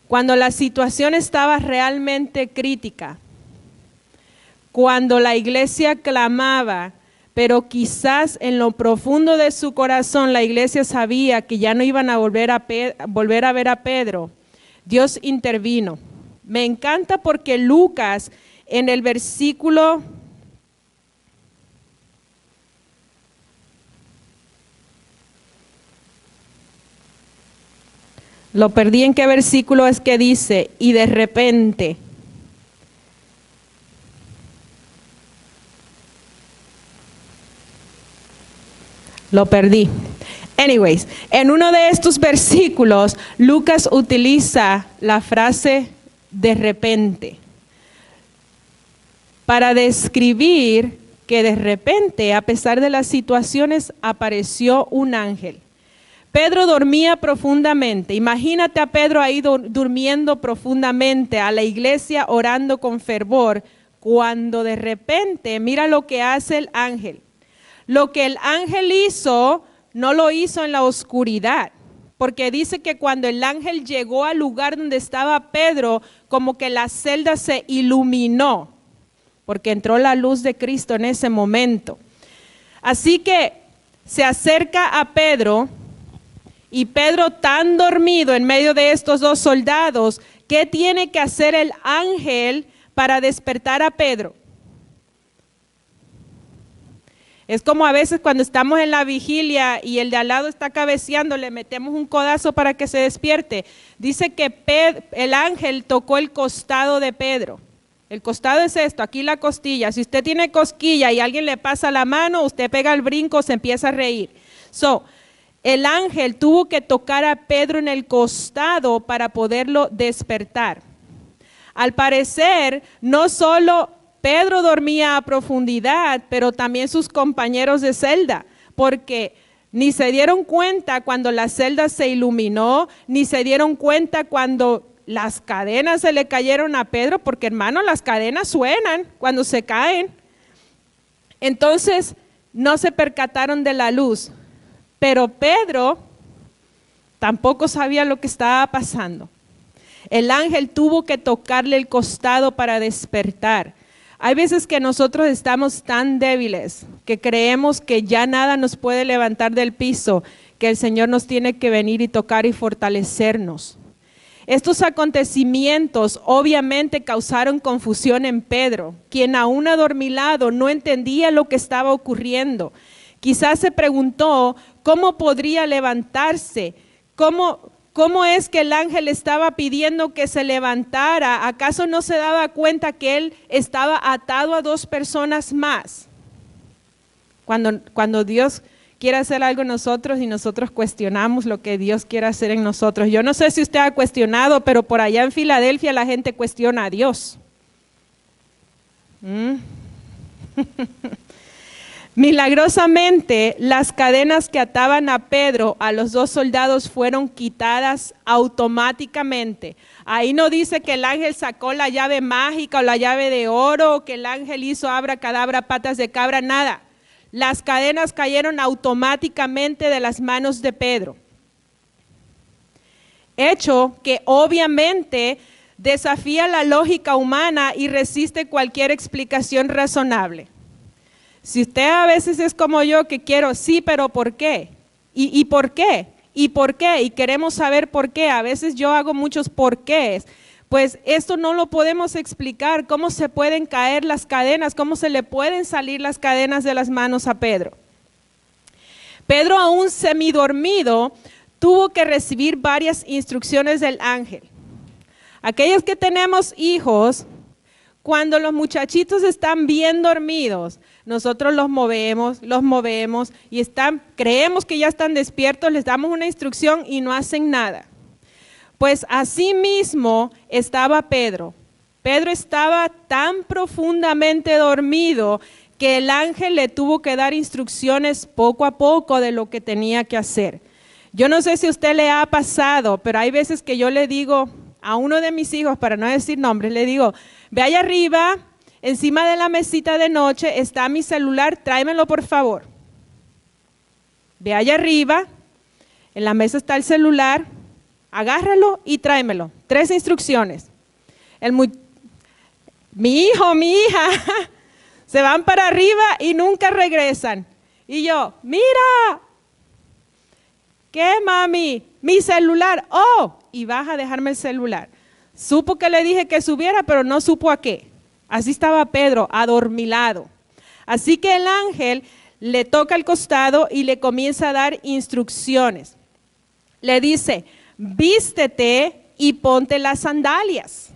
Cuando la situación estaba realmente crítica, cuando la iglesia clamaba, pero quizás en lo profundo de su corazón la iglesia sabía que ya no iban a volver a ver a Pedro, Dios intervino. Me encanta porque Lucas en el versículo lo perdí en qué versículo es que dice, y de repente. Lo perdí. Anyways, en uno de estos versículos, Lucas utiliza la frase de repente para describir que de repente, a pesar de las situaciones, apareció un ángel. Pedro dormía profundamente. Imagínate a Pedro ahí durmiendo profundamente, a la iglesia orando con fervor, cuando de repente, mira lo que hace el ángel. Lo que el ángel hizo, no lo hizo en la oscuridad, porque dice que cuando el ángel llegó al lugar donde estaba Pedro, como que la celda se iluminó, porque entró la luz de Cristo en ese momento. Así que se acerca a Pedro, y Pedro tan dormido en medio de estos dos soldados, ¿qué tiene que hacer el ángel para despertar a Pedro? Es como a veces cuando estamos en la vigilia y el de al lado está cabeceando, le metemos un codazo para que se despierte. Dice que el ángel tocó el costado de Pedro. El costado es esto, aquí la costilla. Si usted tiene cosquilla y alguien le pasa la mano, usted pega el brinco, se empieza a reír. El ángel tuvo que tocar a Pedro en el costado para poderlo despertar. Al parecer, no solo Pedro dormía a profundidad, pero también sus compañeros de celda, porque ni se dieron cuenta cuando la celda se iluminó, ni se dieron cuenta cuando las cadenas se le cayeron a Pedro, porque hermano, las cadenas suenan cuando se caen. Entonces, no se percataron de la luz. Pero Pedro tampoco sabía lo que estaba pasando. El ángel tuvo que tocarle el costado para despertar. Hay veces que nosotros estamos tan débiles que creemos que ya nada nos puede levantar del piso, que el Señor nos tiene que venir y tocar y fortalecernos. Estos acontecimientos obviamente causaron confusión en Pedro, quien aún adormilado no entendía lo que estaba ocurriendo. Quizás se preguntó cómo podría levantarse, cómo es que el ángel estaba pidiendo que se levantara. ¿Acaso no se daba cuenta que él estaba atado a dos personas más? Cuando Dios quiere hacer algo en nosotros y nosotros cuestionamos lo que Dios quiere hacer en nosotros. Yo no sé si usted ha cuestionado, pero por allá en Filadelfia la gente cuestiona a Dios. Milagrosamente, las cadenas que ataban a Pedro, a los 2 soldados, fueron quitadas automáticamente. Ahí no dice que el ángel sacó la llave mágica o la llave de oro, o que el ángel hizo abracadabra, patas de cabra, nada. Las cadenas cayeron automáticamente de las manos de Pedro. Hecho que obviamente desafía la lógica humana y resiste cualquier explicación razonable. Si usted a veces es como yo, que quiero, sí, pero ¿por qué? ¿Y por qué? ¿Y por qué? Y queremos saber por qué. A veces yo hago muchos porqués. Pues esto no lo podemos explicar. ¿Cómo se pueden caer las cadenas? ¿Cómo se le pueden salir las cadenas de las manos a Pedro? Pedro, aún semidormido, tuvo que recibir varias instrucciones del ángel. Aquellos que tenemos hijos, cuando los muchachitos están bien dormidos, nosotros los movemos y creemos que ya están despiertos, les damos una instrucción y no hacen nada. Pues así mismo estaba Pedro. Pedro estaba tan profundamente dormido que el ángel le tuvo que dar instrucciones poco a poco de lo que tenía que hacer. Yo no sé si a usted le ha pasado, pero hay veces que yo le digo a uno de mis hijos, para no decir nombres, le digo, ve allá arriba, encima de la mesita de noche está mi celular, tráemelo por favor. Ve allá arriba, en la mesa está el celular, agárralo y tráemelo. 3 instrucciones. Mi hijo, mi hija, se van para arriba y nunca regresan. Y yo, mira, ¿qué mami? Mi celular, oh, y vas a dejarme el celular. Supo que le dije que subiera, pero no supo a qué. Así estaba Pedro, adormilado. Así que el ángel le toca el costado y le comienza a dar instrucciones. Le dice, vístete y ponte las sandalias.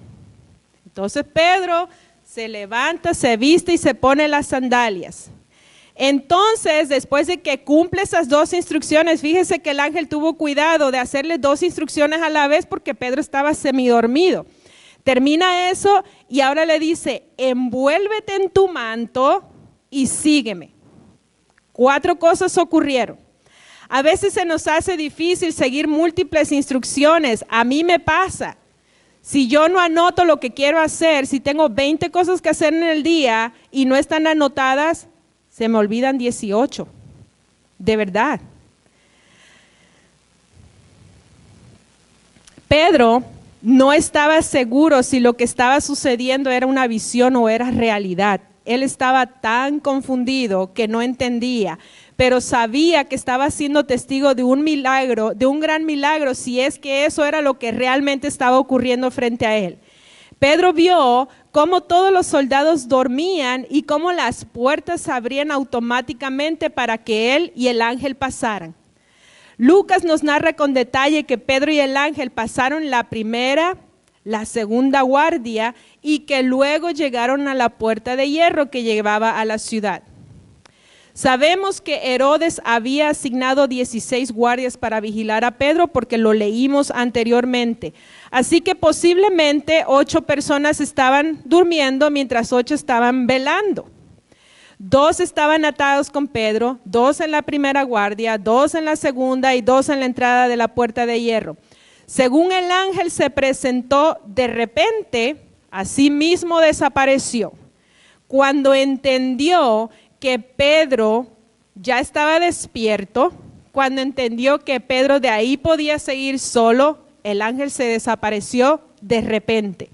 Entonces Pedro se levanta, se viste y se pone las sandalias. Entonces, después de que cumple esas 2 instrucciones, fíjese que el ángel tuvo cuidado de hacerle 2 instrucciones a la vez porque Pedro estaba semidormido. Termina eso y ahora le dice, envuélvete en tu manto y sígueme. 4 cosas ocurrieron. A veces se nos hace difícil seguir múltiples instrucciones. A mí me pasa. Si yo no anoto lo que quiero hacer, si tengo 20 cosas que hacer en el día y no están anotadas, se me olvidan 18. De verdad. Pedro no estaba seguro si lo que estaba sucediendo era una visión o era realidad. Él estaba tan confundido que no entendía, pero sabía que estaba siendo testigo de un milagro, de un gran milagro, si es que eso era lo que realmente estaba ocurriendo frente a él. Pedro vio cómo todos los soldados dormían y cómo las puertas se abrían automáticamente para que él y el ángel pasaran. Lucas nos narra con detalle que Pedro y el ángel pasaron la primera, la segunda guardia y que luego llegaron a la puerta de hierro que llevaba a la ciudad. Sabemos que Herodes había asignado 16 guardias para vigilar a Pedro porque lo leímos anteriormente. Así que posiblemente 8 personas estaban durmiendo mientras 8 estaban velando. 2 estaban atados con Pedro, 2 en la primera guardia, 2 en la segunda y 2 en la entrada de la puerta de hierro. Según el ángel se presentó de repente, así mismo desapareció. Cuando entendió que Pedro ya estaba despierto, cuando entendió que Pedro de ahí podía seguir solo, el ángel se desapareció de repente.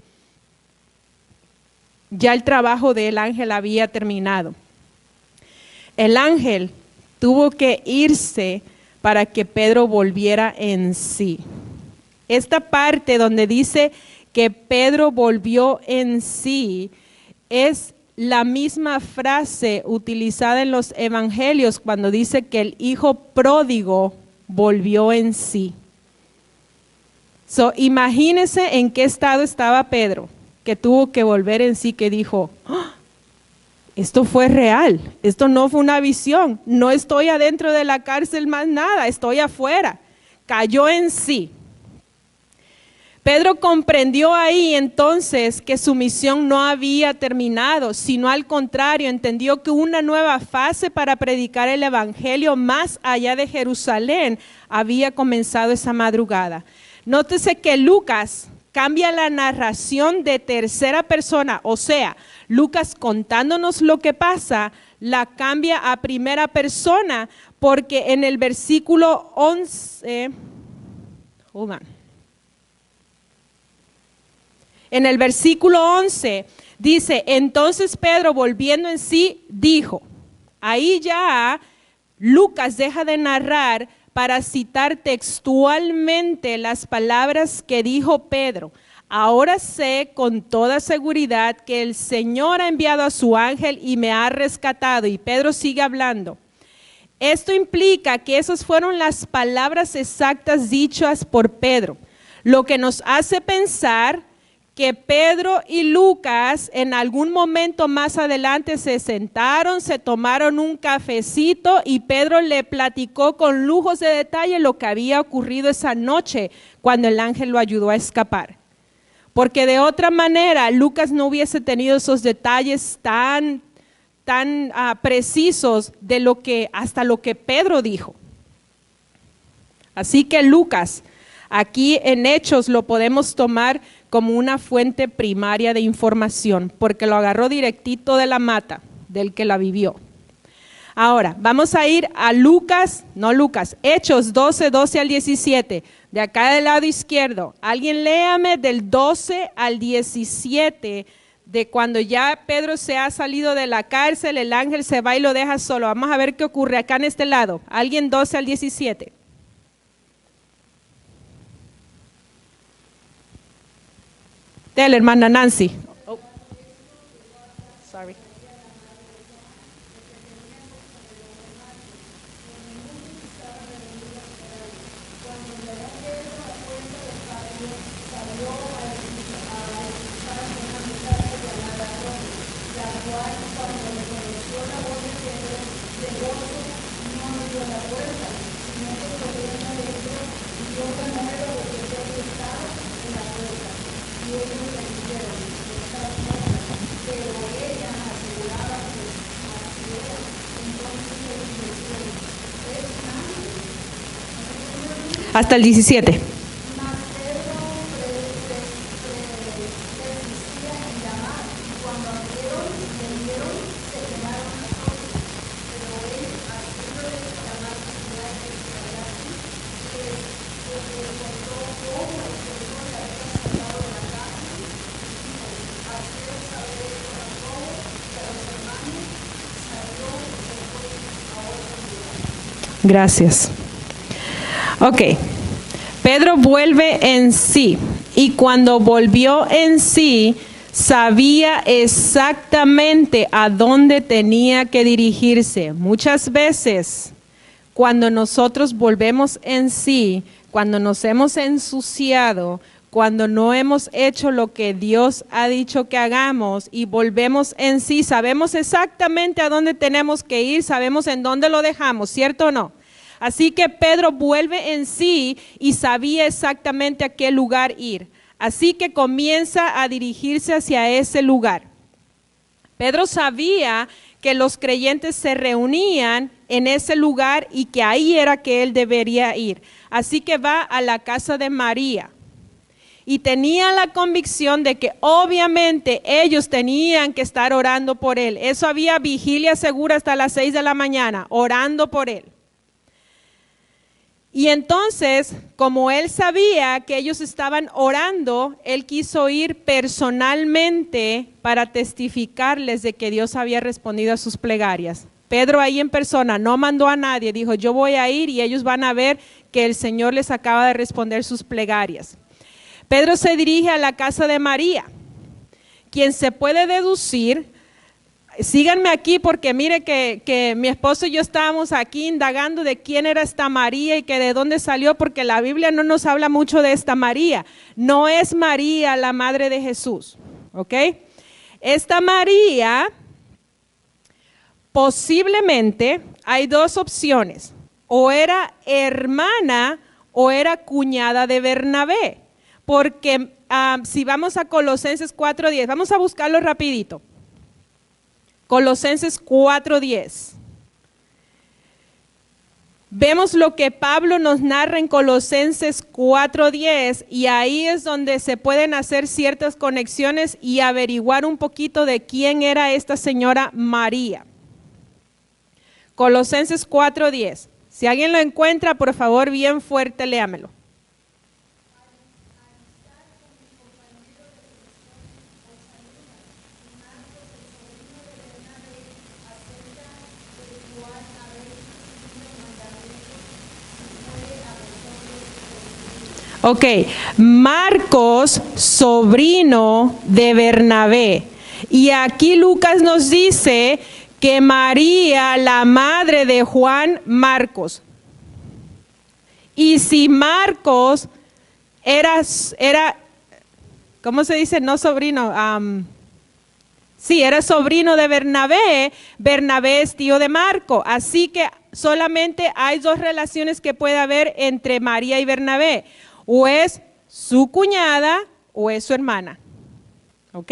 Ya el trabajo del ángel había terminado. El ángel tuvo que irse para que Pedro volviera en sí. Esta parte donde dice que Pedro volvió en sí es la misma frase utilizada en los evangelios cuando dice que el hijo pródigo volvió en sí. Imagínense en qué estado estaba Pedro, que tuvo que volver en sí, que dijo, ¡oh! esto fue real, esto no fue una visión, no estoy adentro de la cárcel más nada, estoy afuera. Cayó en sí. Pedro comprendió ahí entonces que su misión no había terminado, sino al contrario, entendió que una nueva fase para predicar el evangelio más allá de Jerusalén había comenzado esa madrugada. Nótese que Lucas cambia la narración de tercera persona, o sea, Lucas contándonos lo que pasa, la cambia a primera persona, porque en el versículo 11, en el versículo 11 dice, entonces Pedro volviendo en sí dijo, ahí ya Lucas deja de narrar para citar textualmente las palabras que dijo Pedro. Ahora sé con toda seguridad que el Señor ha enviado a su ángel y me ha rescatado. Y Pedro sigue hablando. Esto implica que esas fueron las palabras exactas dichas por Pedro, lo que nos hace pensar que Pedro y Lucas en algún momento más adelante se sentaron, se tomaron un cafecito y Pedro le platicó con lujos de detalle lo que había ocurrido esa noche cuando el ángel lo ayudó a escapar. Porque de otra manera Lucas no hubiese tenido esos detalles tan precisos de lo que hasta lo que Pedro dijo. Así que Lucas, aquí en Hechos lo podemos tomar como una fuente primaria de información, porque lo agarró directito de la mata, del que la vivió. Ahora, vamos a ir a Hechos 12 al 17, de acá del lado izquierdo. Alguien léame del 12 al 17, de cuando ya Pedro se ha salido de la cárcel, el ángel se va y lo deja solo. Vamos a ver qué ocurre acá en este lado. Alguien 12 al 17. Dale, hermana Nancy. Oh. Sorry. Hasta el 17. Gracias. Ok, Pedro vuelve en sí y cuando volvió en sí sabía exactamente a dónde tenía que dirigirse. Muchas veces cuando nosotros volvemos en sí, cuando nos hemos ensuciado, cuando no hemos hecho lo que Dios ha dicho que hagamos y volvemos en sí, sabemos exactamente a dónde tenemos que ir, sabemos en dónde lo dejamos, ¿cierto o no? Así que Pedro vuelve en sí y sabía exactamente a qué lugar ir. Así que comienza a dirigirse hacia ese lugar. Pedro sabía que los creyentes se reunían en ese lugar y que ahí era que él debería ir. Así que va a la casa de María. Y tenía la convicción de que obviamente ellos tenían que estar orando por él. Eso había vigilia segura hasta las 6 de la mañana, orando por él. Y entonces, como él sabía que ellos estaban orando, él quiso ir personalmente para testificarles de que Dios había respondido a sus plegarias. Pedro ahí en persona no mandó a nadie, dijo yo voy a ir y ellos van a ver que el Señor les acaba de responder sus plegarias. Pedro se dirige a la casa de María, quien se puede deducir. Síganme aquí porque mire que mi esposo y yo estábamos aquí indagando de quién era esta María y que de dónde salió, porque la Biblia no nos habla mucho de esta María. No es María la madre de Jesús, ¿ok? Esta María Posiblemente hay dos opciones, o era hermana o era cuñada de Bernabé, porque si vamos a Colosenses 4:10, vamos a buscarlo rapidito. Colosenses 4:10. Vemos lo que Pablo nos narra en Colosenses 4:10 y ahí es donde se pueden hacer ciertas conexiones y averiguar un poquito de quién era esta señora María. Colosenses 4:10. Si alguien lo encuentra, por favor, bien fuerte, léamelo. Ok, Marcos, sobrino de Bernabé. Y aquí Lucas nos dice que María, la madre de Juan Marcos. Y si Marcos era ¿cómo se dice? No sobrino, sí, era sobrino de Bernabé, Bernabé es tío de Marco. Así que solamente hay dos relaciones que puede haber entre María y Bernabé. O es su cuñada o es su hermana. ¿Ok?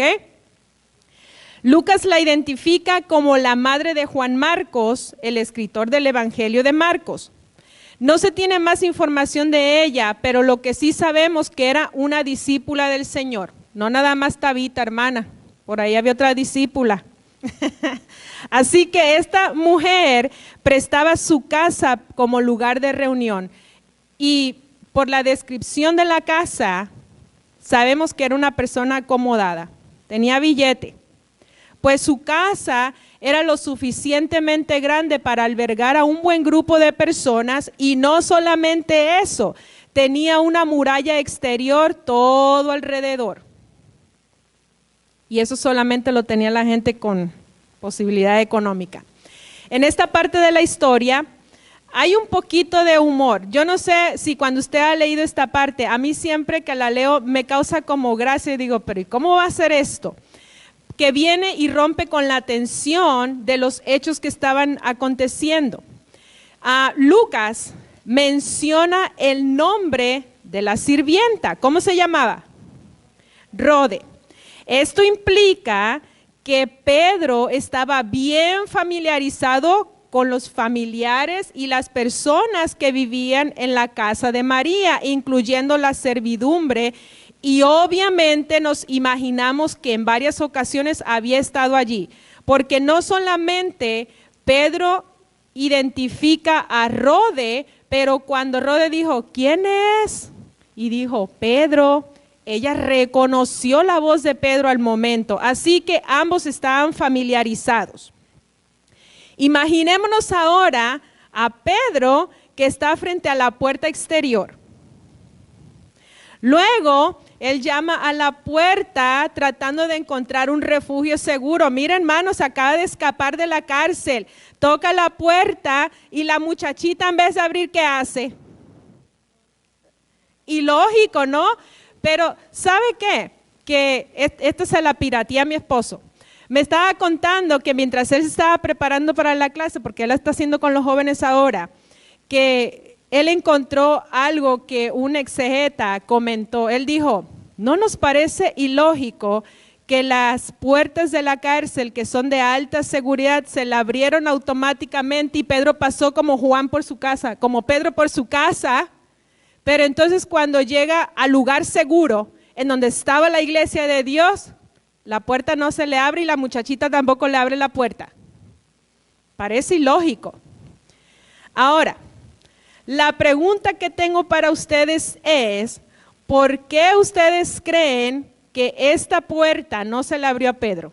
Lucas la identifica como la madre de Juan Marcos, el escritor del Evangelio de Marcos. No se tiene más información de ella, pero lo que sí sabemos que era una discípula del Señor. No nada más Tabita, hermana. Por ahí había otra discípula. Así que esta mujer prestaba su casa como lugar de reunión. Y por la descripción de la casa, sabemos que era una persona acomodada, tenía billete, pues su casa era lo suficientemente grande para albergar a un buen grupo de personas y no solamente eso, tenía una muralla exterior todo alrededor. Y eso solamente lo tenía la gente con posibilidad económica. En esta parte de la historia hay un poquito de humor. Yo no sé si cuando usted ha leído esta parte, a mí siempre que la leo me causa como gracia y digo, pero ¿y cómo va a ser esto? Que viene y rompe con la tensión de los hechos que estaban aconteciendo. Lucas menciona el nombre de la sirvienta. ¿Cómo se llamaba? Rode. Esto implica que Pedro estaba bien familiarizado con los familiares y las personas que vivían en la casa de María, incluyendo la servidumbre, y obviamente nos imaginamos que en varias ocasiones había estado allí, porque no solamente Pedro identifica a Rode, pero cuando Rode dijo, ¿quién es? Y dijo, Pedro, ella reconoció la voz de Pedro al momento, así que ambos estaban familiarizados. Imaginémonos ahora a Pedro que está frente a la puerta exterior. Luego, él llama a la puerta tratando de encontrar un refugio seguro. Mira, hermanos, acaba de escapar de la cárcel. Toca la puerta y la muchachita en vez de abrir, ¿qué hace? Ilógico, ¿no? Pero, ¿sabe qué? Que esto se la pirateé a mi esposo. Me estaba contando que mientras él se estaba preparando para la clase, porque él la está haciendo con los jóvenes ahora, que él encontró algo que un exegeta comentó. Él dijo, ¿no nos parece ilógico que las puertas de la cárcel, que son de alta seguridad, se la abrieron automáticamente y Pedro pasó como Juan por su casa, como Pedro por su casa? Pero entonces cuando llega al lugar seguro, en donde estaba la iglesia de Dios, la puerta no se le abre y la muchachita tampoco le abre la puerta. Parece ilógico. Ahora, la pregunta que tengo para ustedes es, ¿por qué ustedes creen que esta puerta no se le abrió a Pedro?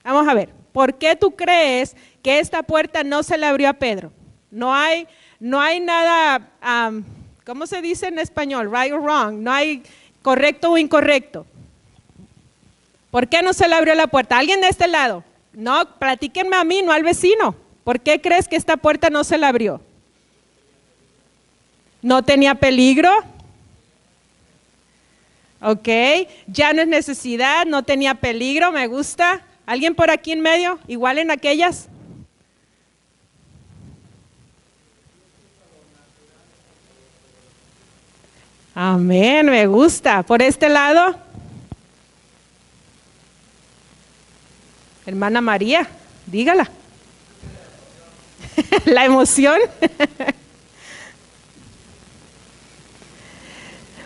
Vamos a ver, ¿por qué tú crees que esta puerta no se le abrió a Pedro? No hay nada, ¿cómo se dice en español? Right or wrong, no hay correcto o incorrecto. ¿Por qué no se le abrió la puerta? ¿Alguien de este lado? No, platíquenme a mí, no al vecino. ¿Por qué crees que esta puerta no se le abrió? ¿No tenía peligro? Ok, ya no es necesidad, no tenía peligro, me gusta. ¿Alguien por aquí en medio? ¿Igual en aquellas? Amén, me gusta. Por este lado, hermana María, dígala. La emoción.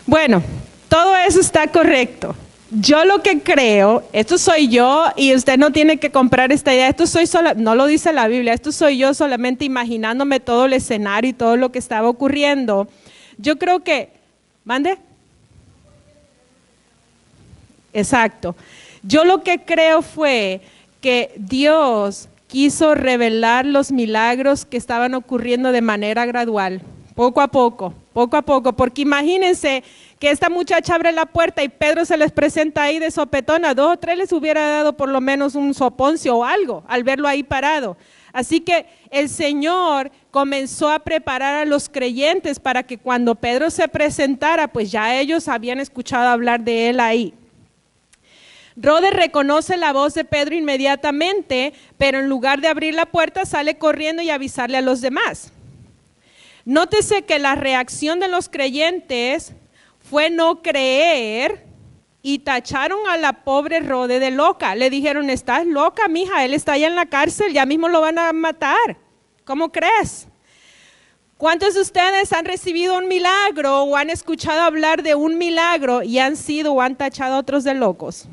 Bueno, todo eso está correcto. Yo lo que creo, esto soy yo y usted no tiene que comprar esta idea, no lo dice la Biblia, esto soy yo solamente imaginándome todo el escenario y todo lo que estaba ocurriendo. Yo creo que, ¿mande? Exacto. Yo lo que creo fue que Dios quiso revelar los milagros que estaban ocurriendo de manera gradual, poco a poco, porque imagínense que esta muchacha abre la puerta y Pedro se les presenta ahí de sopetón, a 2 o 3 les hubiera dado por lo menos un soponcio o algo al verlo ahí parado. Así que el Señor comenzó a preparar a los creyentes para que cuando Pedro se presentara, pues ya ellos habían escuchado hablar de él ahí. Rode reconoce la voz de Pedro inmediatamente, pero en lugar de abrir la puerta sale corriendo y avisarle a los demás. Nótese que la reacción de los creyentes fue no creer y tacharon a la pobre Rode de loca. Le dijeron, estás loca, mija, él está allá en la cárcel, ya mismo lo van a matar. ¿Cómo crees? ¿Cuántos de ustedes han recibido un milagro o han escuchado hablar de un milagro y han sido o han tachado a otros de locos?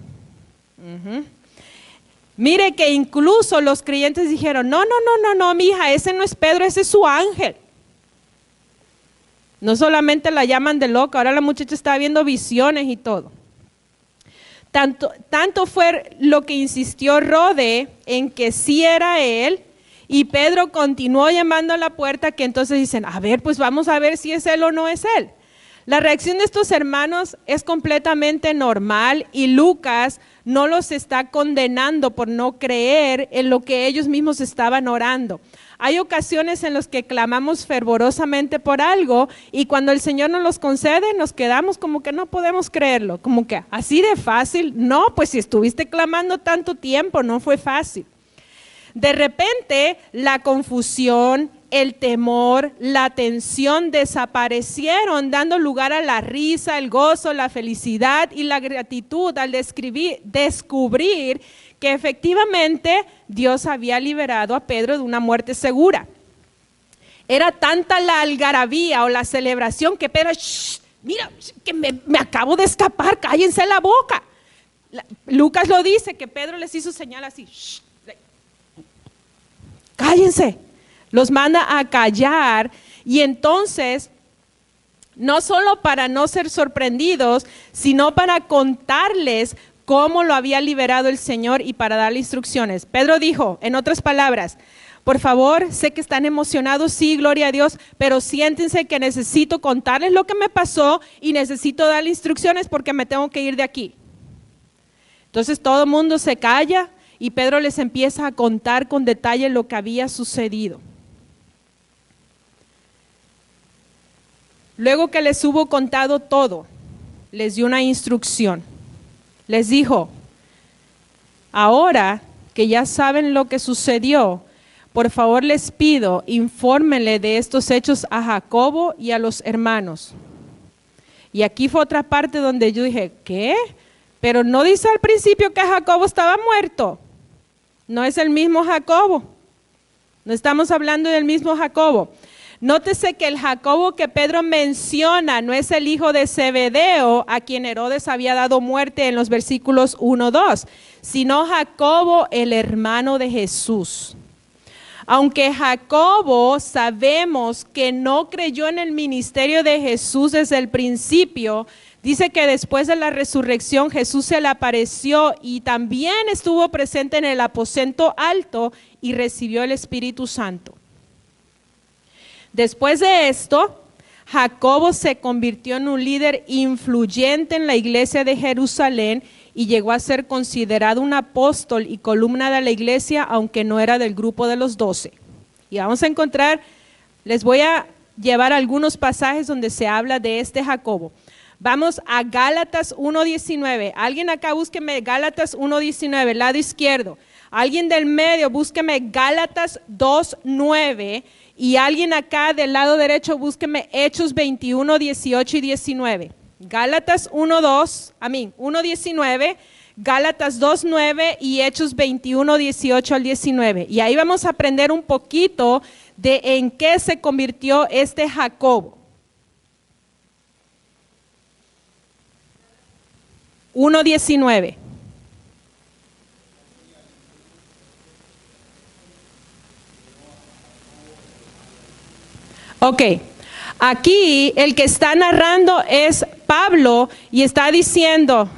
Mire que incluso los creyentes dijeron, no, mija, ese no es Pedro, ese es su ángel. No solamente la llaman de loca, ahora la muchacha está viendo visiones y todo. Tanto fue lo que insistió Rode en que sí era él, y Pedro continuó llamando a la puerta, que entonces dicen, a ver, pues vamos a ver si es él o no es él. La reacción de estos hermanos es completamente normal y Lucas no los está condenando por no creer en lo que ellos mismos estaban orando. Hay ocasiones en las que clamamos fervorosamente por algo y cuando el Señor nos los concede, nos quedamos como que no podemos creerlo, como que así de fácil. No, pues si estuviste clamando tanto tiempo, no fue fácil. De repente, la confusión, el temor, la tensión desaparecieron, dando lugar a la risa, el gozo, la felicidad y la gratitud al descubrir que efectivamente Dios había liberado a Pedro de una muerte segura. Era tanta la algarabía o la celebración que Pedro, mira, que me acabo de escapar, cállense la boca. Lucas lo dice, que Pedro les hizo señal así, cállense. Los manda a callar y entonces, no solo para no ser sorprendidos, sino para contarles cómo lo había liberado el Señor y para darle instrucciones. Pedro dijo, en otras palabras, por favor, sé que están emocionados, sí, gloria a Dios, pero siéntense que necesito contarles lo que me pasó y necesito darle instrucciones porque me tengo que ir de aquí. Entonces todo el mundo se calla y Pedro les empieza a contar con detalle lo que había sucedido. Luego que les hubo contado todo, les dio una instrucción. Les dijo, ahora que ya saben lo que sucedió, por favor les pido, infórmenle de estos hechos a Jacobo y a los hermanos. Y aquí fue otra parte donde yo dije, ¿qué? Pero no dice al principio que Jacobo estaba muerto. No es el mismo Jacobo. No estamos hablando del mismo Jacobo. Nótese que el Jacobo que Pedro menciona no es el hijo de Zebedeo, a quien Herodes había dado muerte en los versículos 1-2, sino Jacobo, el hermano de Jesús. Aunque Jacobo sabemos que no creyó en el ministerio de Jesús desde el principio, dice que después de la resurrección Jesús se le apareció y también estuvo presente en el aposento alto y recibió el Espíritu Santo. Después de esto, Jacobo se convirtió en un líder influyente en la iglesia de Jerusalén y llegó a ser considerado un apóstol y columna de la iglesia, aunque no era del grupo de los 12. Y vamos a encontrar, les voy a llevar algunos pasajes donde se habla de este Jacobo. Vamos a Gálatas 1:19. Alguien acá búsqueme Gálatas 1:19, lado izquierdo. Alguien del medio búsqueme Gálatas 2:9. Y alguien acá del lado derecho, búsqueme Hechos 21, 18 y 19. Gálatas 1, 19, Gálatas 2, 9 y Hechos 21, 18 al 19. Y ahí vamos a aprender un poquito de en qué se convirtió este Jacobo. 1:19. Ok, aquí el que está narrando es Pablo y está diciendo,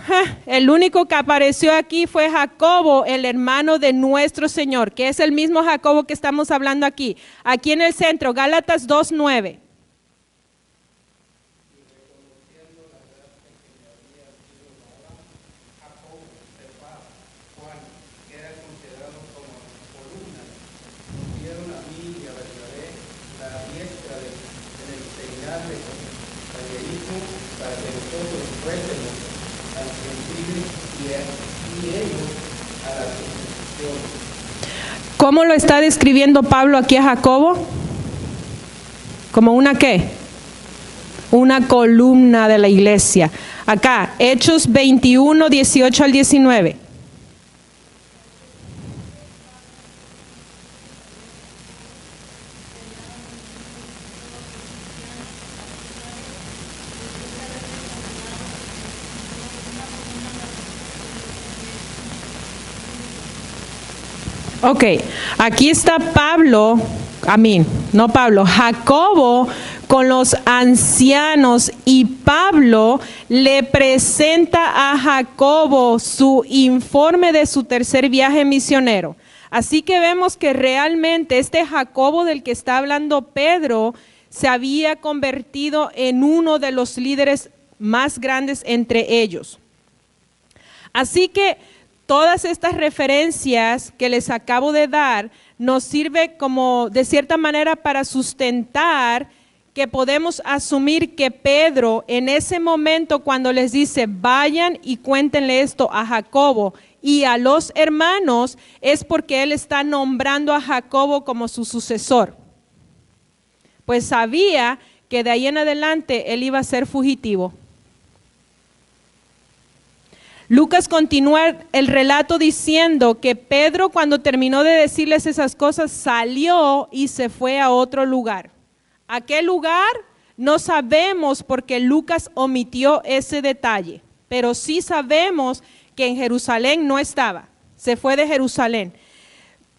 el único que apareció aquí fue Jacobo, el hermano de nuestro Señor, que es el mismo Jacobo que estamos hablando aquí. Aquí en el centro, Gálatas 2:9. ¿Cómo lo está describiendo Pablo aquí a Jacobo? ¿Como una qué? Una columna de la iglesia. Acá, Hechos 21, 18 al 19. Ok, aquí está Jacobo con los ancianos y Pablo le presenta a Jacobo su informe de su tercer viaje misionero. Así que vemos que realmente este Jacobo del que está hablando Pedro se había convertido en uno de los líderes más grandes entre ellos. Así que todas estas referencias que les acabo de dar nos sirve como de cierta manera para sustentar que podemos asumir que Pedro en ese momento cuando les dice vayan y cuéntenle esto a Jacobo y a los hermanos es porque él está nombrando a Jacobo como su sucesor. Pues sabía que de ahí en adelante él iba a ser fugitivo. Lucas continúa el relato diciendo que Pedro cuando terminó de decirles esas cosas salió y se fue a otro lugar. ¿A qué lugar? No sabemos porque Lucas omitió ese detalle, pero sí sabemos que en Jerusalén no estaba, se fue de Jerusalén.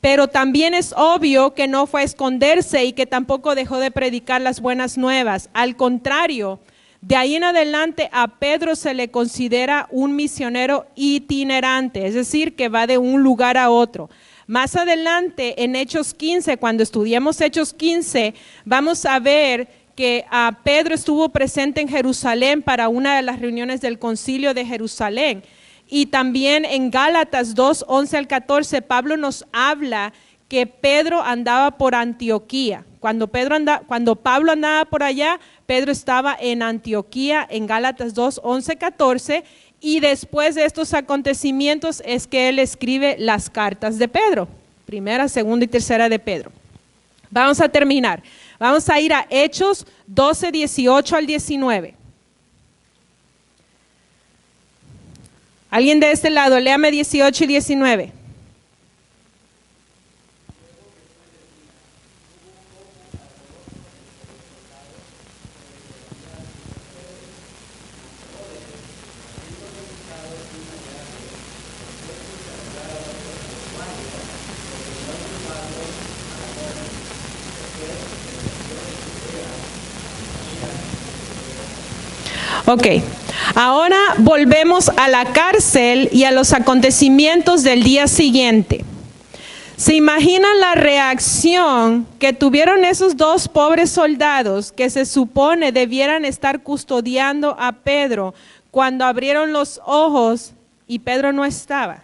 Pero también es obvio que no fue a esconderse y que tampoco dejó de predicar las buenas nuevas. Al contrario, de ahí en adelante a Pedro se le considera un misionero itinerante, es decir, que va de un lugar a otro. Más adelante en Hechos 15, cuando estudiemos Hechos 15, vamos a ver que Pedro estuvo presente en Jerusalén para una de las reuniones del concilio de Jerusalén. Y también en Gálatas 2, 11 al 14, Pablo nos habla que Pedro andaba por Antioquía. Cuando Pablo andaba por allá, Pedro estaba en Antioquía, en Gálatas 2, 11, 14, y después de estos acontecimientos es que él escribe las cartas de Pedro, primera, segunda y tercera de Pedro. Vamos a terminar, vamos a ir a Hechos 12, 18 al 19. Alguien de este lado, léame 18 y 19. Ok, ahora volvemos a la cárcel y a los acontecimientos del día siguiente. ¿Se imaginan la reacción que tuvieron esos dos pobres soldados que se supone debieran estar custodiando a Pedro cuando abrieron los ojos y Pedro no estaba?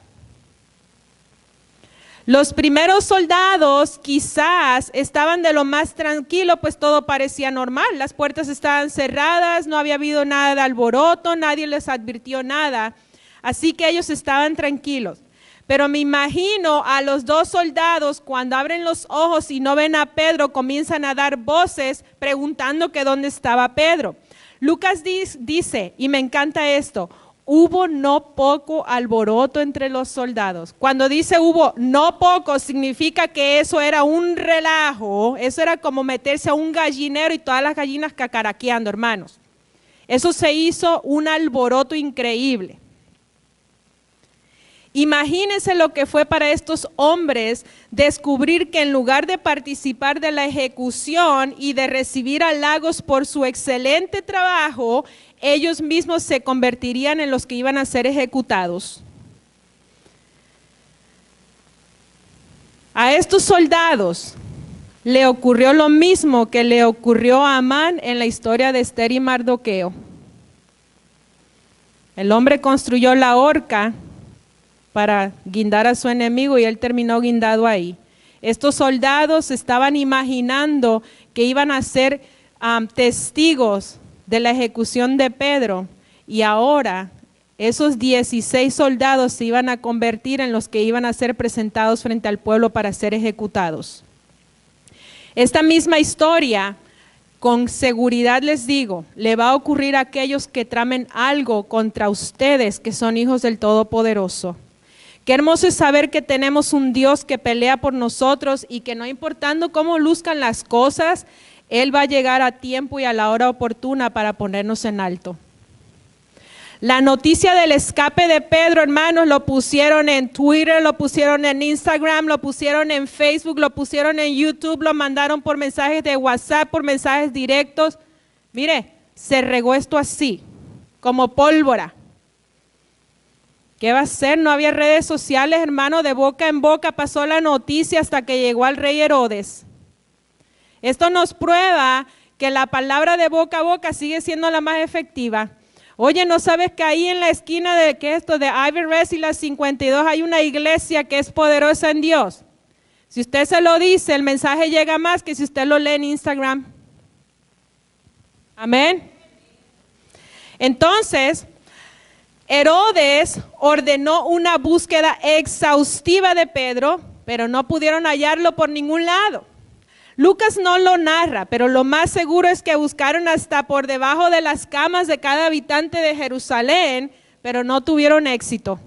Los primeros soldados quizás estaban de lo más tranquilo, pues todo parecía normal. Las puertas estaban cerradas, no había habido nada de alboroto, nadie les advirtió nada. Así que ellos estaban tranquilos. Pero me imagino a los dos soldados cuando abren los ojos y no ven a Pedro, comienzan a dar voces preguntando que dónde estaba Pedro. Lucas dice, y me encanta esto, hubo no poco alboroto entre los soldados. Cuando dice hubo no poco, significa que eso era un relajo, eso era como meterse a un gallinero y todas las gallinas cacaraqueando, hermanos. Eso se hizo un alboroto increíble. Imagínense lo que fue para estos hombres descubrir que en lugar de participar de la ejecución y de recibir halagos por su excelente trabajo, ellos mismos se convertirían en los que iban a ser ejecutados. A estos soldados le ocurrió lo mismo que le ocurrió a Amán en la historia de Esther y Mardoqueo. El hombre construyó la horca para guindar a su enemigo y él terminó guindado ahí. Estos soldados estaban imaginando que iban a ser testigos de la ejecución de Pedro, y ahora esos 16 soldados se iban a convertir en los que iban a ser presentados frente al pueblo para ser ejecutados. Esta misma historia, con seguridad les digo, le va a ocurrir a aquellos que tramen algo contra ustedes que son hijos del Todopoderoso. Qué hermoso es saber que tenemos un Dios que pelea por nosotros y que no importando cómo luzcan las cosas, Él va a llegar a tiempo y a la hora oportuna para ponernos en alto. La noticia del escape de Pedro, hermanos, lo pusieron en Twitter, lo pusieron en Instagram, lo pusieron en Facebook, lo pusieron en YouTube, lo mandaron por mensajes de WhatsApp, por mensajes directos. Mire, se regó esto así, como pólvora. ¿Qué va a hacer? No había redes sociales, hermano, de boca en boca pasó la noticia hasta que llegó al rey Herodes. Esto nos prueba que la palabra de boca a boca sigue siendo la más efectiva. Oye, ¿no sabes que ahí en la esquina de Ivy Rest y la 52 hay una iglesia que es poderosa en Dios? Si usted se lo dice, el mensaje llega más que si usted lo lee en Instagram. Amén. Entonces, Herodes ordenó una búsqueda exhaustiva de Pedro, pero no pudieron hallarlo por ningún lado. Lucas no lo narra, pero lo más seguro es que buscaron hasta por debajo de las camas de cada habitante de Jerusalén, pero no tuvieron éxito.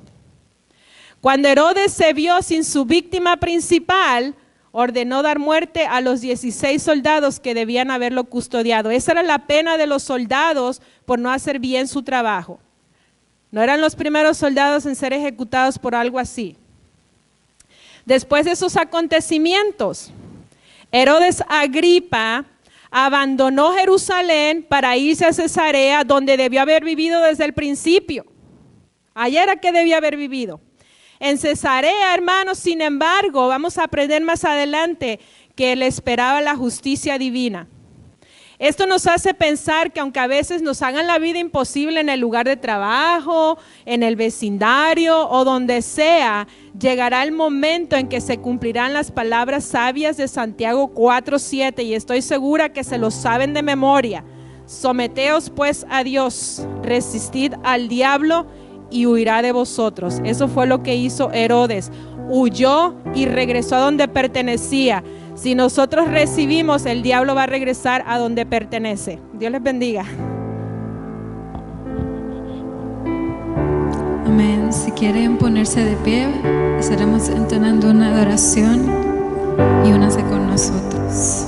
Cuando Herodes se vio sin su víctima principal, ordenó dar muerte a los 16 soldados que debían haberlo custodiado. Esa era la pena de los soldados por no hacer bien su trabajo. No eran los primeros soldados en ser ejecutados por algo así. Después de esos acontecimientos, Herodes Agripa abandonó Jerusalén para irse a Cesarea, donde debió haber vivido desde el principio. Allá era que debía haber vivido. En Cesarea, hermanos, sin embargo, vamos a aprender más adelante que le esperaba la justicia divina. Esto nos hace pensar que aunque a veces nos hagan la vida imposible en el lugar de trabajo, en el vecindario o donde sea, llegará el momento en que se cumplirán las palabras sabias de Santiago 4:7, y estoy segura que se lo saben de memoria. Someteos pues a Dios, resistid al diablo y huirá de vosotros. Eso fue lo que hizo Herodes. Huyó y regresó a donde pertenecía. Si nosotros recibimos, el diablo va a regresar a donde pertenece. Dios les bendiga. Amén. Si quieren ponerse de pie, estaremos entonando una adoración y únanse con nosotros.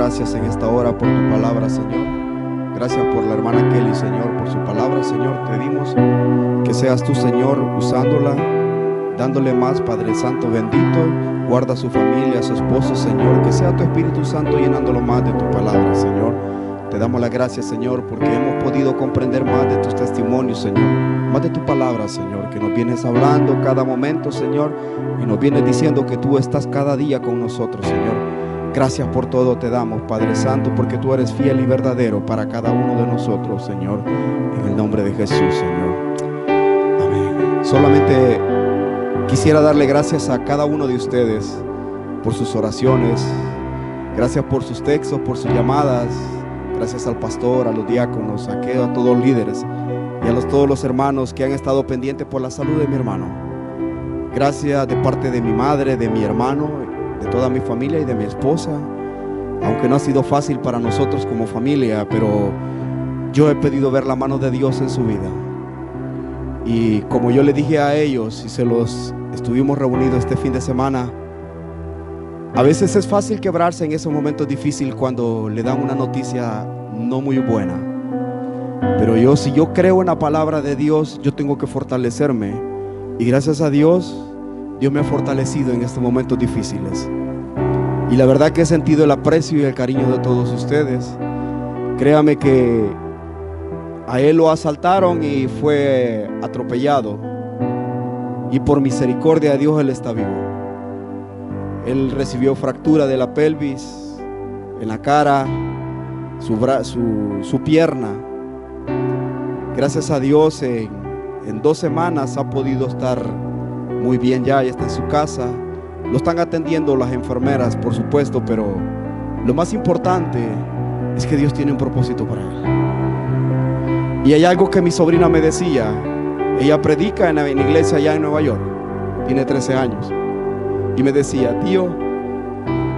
gracias en esta hora por tu palabra, Señor. Gracias por la hermana Kelly, Señor, por su palabra, Señor. Te pedimos que seas tú, Señor, usándola, dándole más, Padre Santo bendito. Guarda a su familia, a su esposo, Señor. Que sea tu Espíritu Santo llenándolo más de tu palabra, Señor. Te damos las gracias, Señor, porque hemos podido comprender más de tus testimonios, Señor, más de tu palabra, Señor, que nos vienes hablando cada momento, Señor, y nos vienes diciendo que tú estás cada día con nosotros, Señor. Gracias por todo te damos, Padre Santo, porque tú eres fiel y verdadero para cada uno de nosotros, Señor, en el nombre de Jesús, Señor. Amén. Solamente quisiera darle gracias a cada uno de ustedes por sus oraciones, gracias por sus textos, por sus llamadas. Gracias al pastor, a los diáconos, a todos los líderes y a todos los hermanos que han estado pendientes por la salud de mi hermano. Gracias de parte de mi madre, de mi hermano, de toda mi familia y de mi esposa. Aunque no ha sido fácil para nosotros como familia, pero yo he pedido ver la mano de Dios en su vida. Y como yo le dije a ellos y estuvimos reunidos este fin de semana, a veces es fácil quebrarse en esos momentos difíciles cuando le dan una noticia no muy buena. Pero si yo creo en la palabra de Dios, yo tengo que fortalecerme. Y gracias a Dios, Dios me ha fortalecido en estos momentos difíciles. Y la verdad que he sentido el aprecio y el cariño de todos ustedes. Créame que a él lo asaltaron y fue atropellado. Y por misericordia de Dios él está vivo. Él recibió fractura de la pelvis, en la cara, su pierna. Gracias a Dios en 2 semanas ha podido estar muy bien ya está en su casa. Lo están atendiendo las enfermeras, por supuesto, pero lo más importante es que Dios tiene un propósito para él. Y hay algo que mi sobrina me decía. Ella predica en la iglesia allá en Nueva York, tiene 13 años. Y me decía, tío,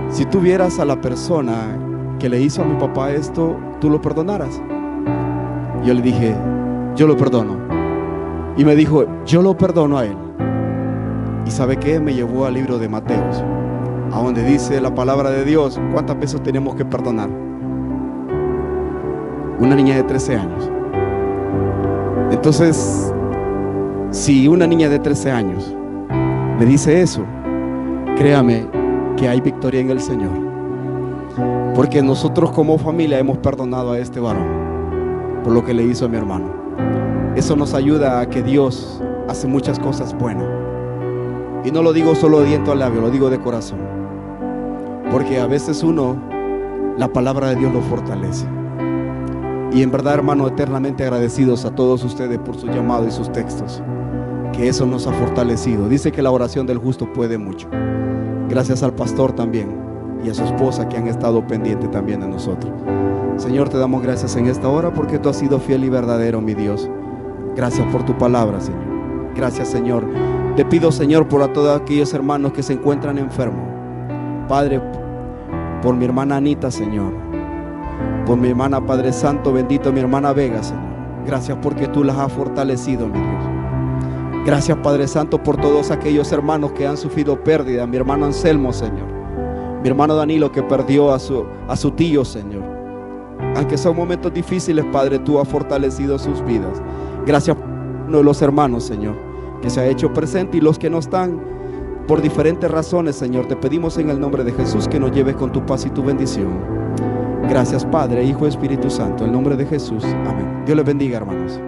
si tú vieras a la persona que le hizo a mi papá esto, ¿tú lo perdonaras? Yo le dije, yo lo perdono. Y me dijo, yo lo perdono a él. ¿Y sabe qué? Me llevó al libro de Mateos, a donde dice la palabra de Dios, ¿cuántas veces tenemos que perdonar? Una niña de 13 años. Entonces, si una niña de 13 años me dice eso, créame que hay victoria en el Señor, porque nosotros como familia hemos perdonado a este varón por lo que le hizo a mi hermano. Eso nos ayuda a que Dios hace muchas cosas buenas, y no lo digo solo de diente al labio, lo digo de corazón, porque a veces la palabra de Dios lo fortalece. Y en verdad, hermano, eternamente agradecidos a todos ustedes por su llamado y sus textos, que eso nos ha fortalecido. Dice que la oración del justo puede mucho. Gracias al pastor también y a su esposa que han estado pendientes también de nosotros. Señor, te damos gracias en esta hora porque tú has sido fiel y verdadero, mi Dios. Gracias por tu palabra, Señor. Gracias, Señor. Te pido, Señor, por a todos aquellos hermanos que se encuentran enfermos. Padre, por mi hermana Anita, Señor. Por mi hermana, Padre Santo, bendito, mi hermana Vega, Señor. Gracias porque tú las has fortalecido, mi Dios. Gracias, Padre Santo, por todos aquellos hermanos que han sufrido pérdida. Mi hermano Anselmo, Señor. Mi hermano Danilo, que perdió a su tío, Señor. Aunque son momentos difíciles, Padre, tú has fortalecido sus vidas. Gracias por uno de los hermanos, Señor, que se ha hecho presente, y los que no están por diferentes razones, Señor. Te pedimos en el nombre de Jesús que nos lleves con tu paz y tu bendición. Gracias, Padre, Hijo y Espíritu Santo, en el nombre de Jesús. Amén. Dios les bendiga, hermanos.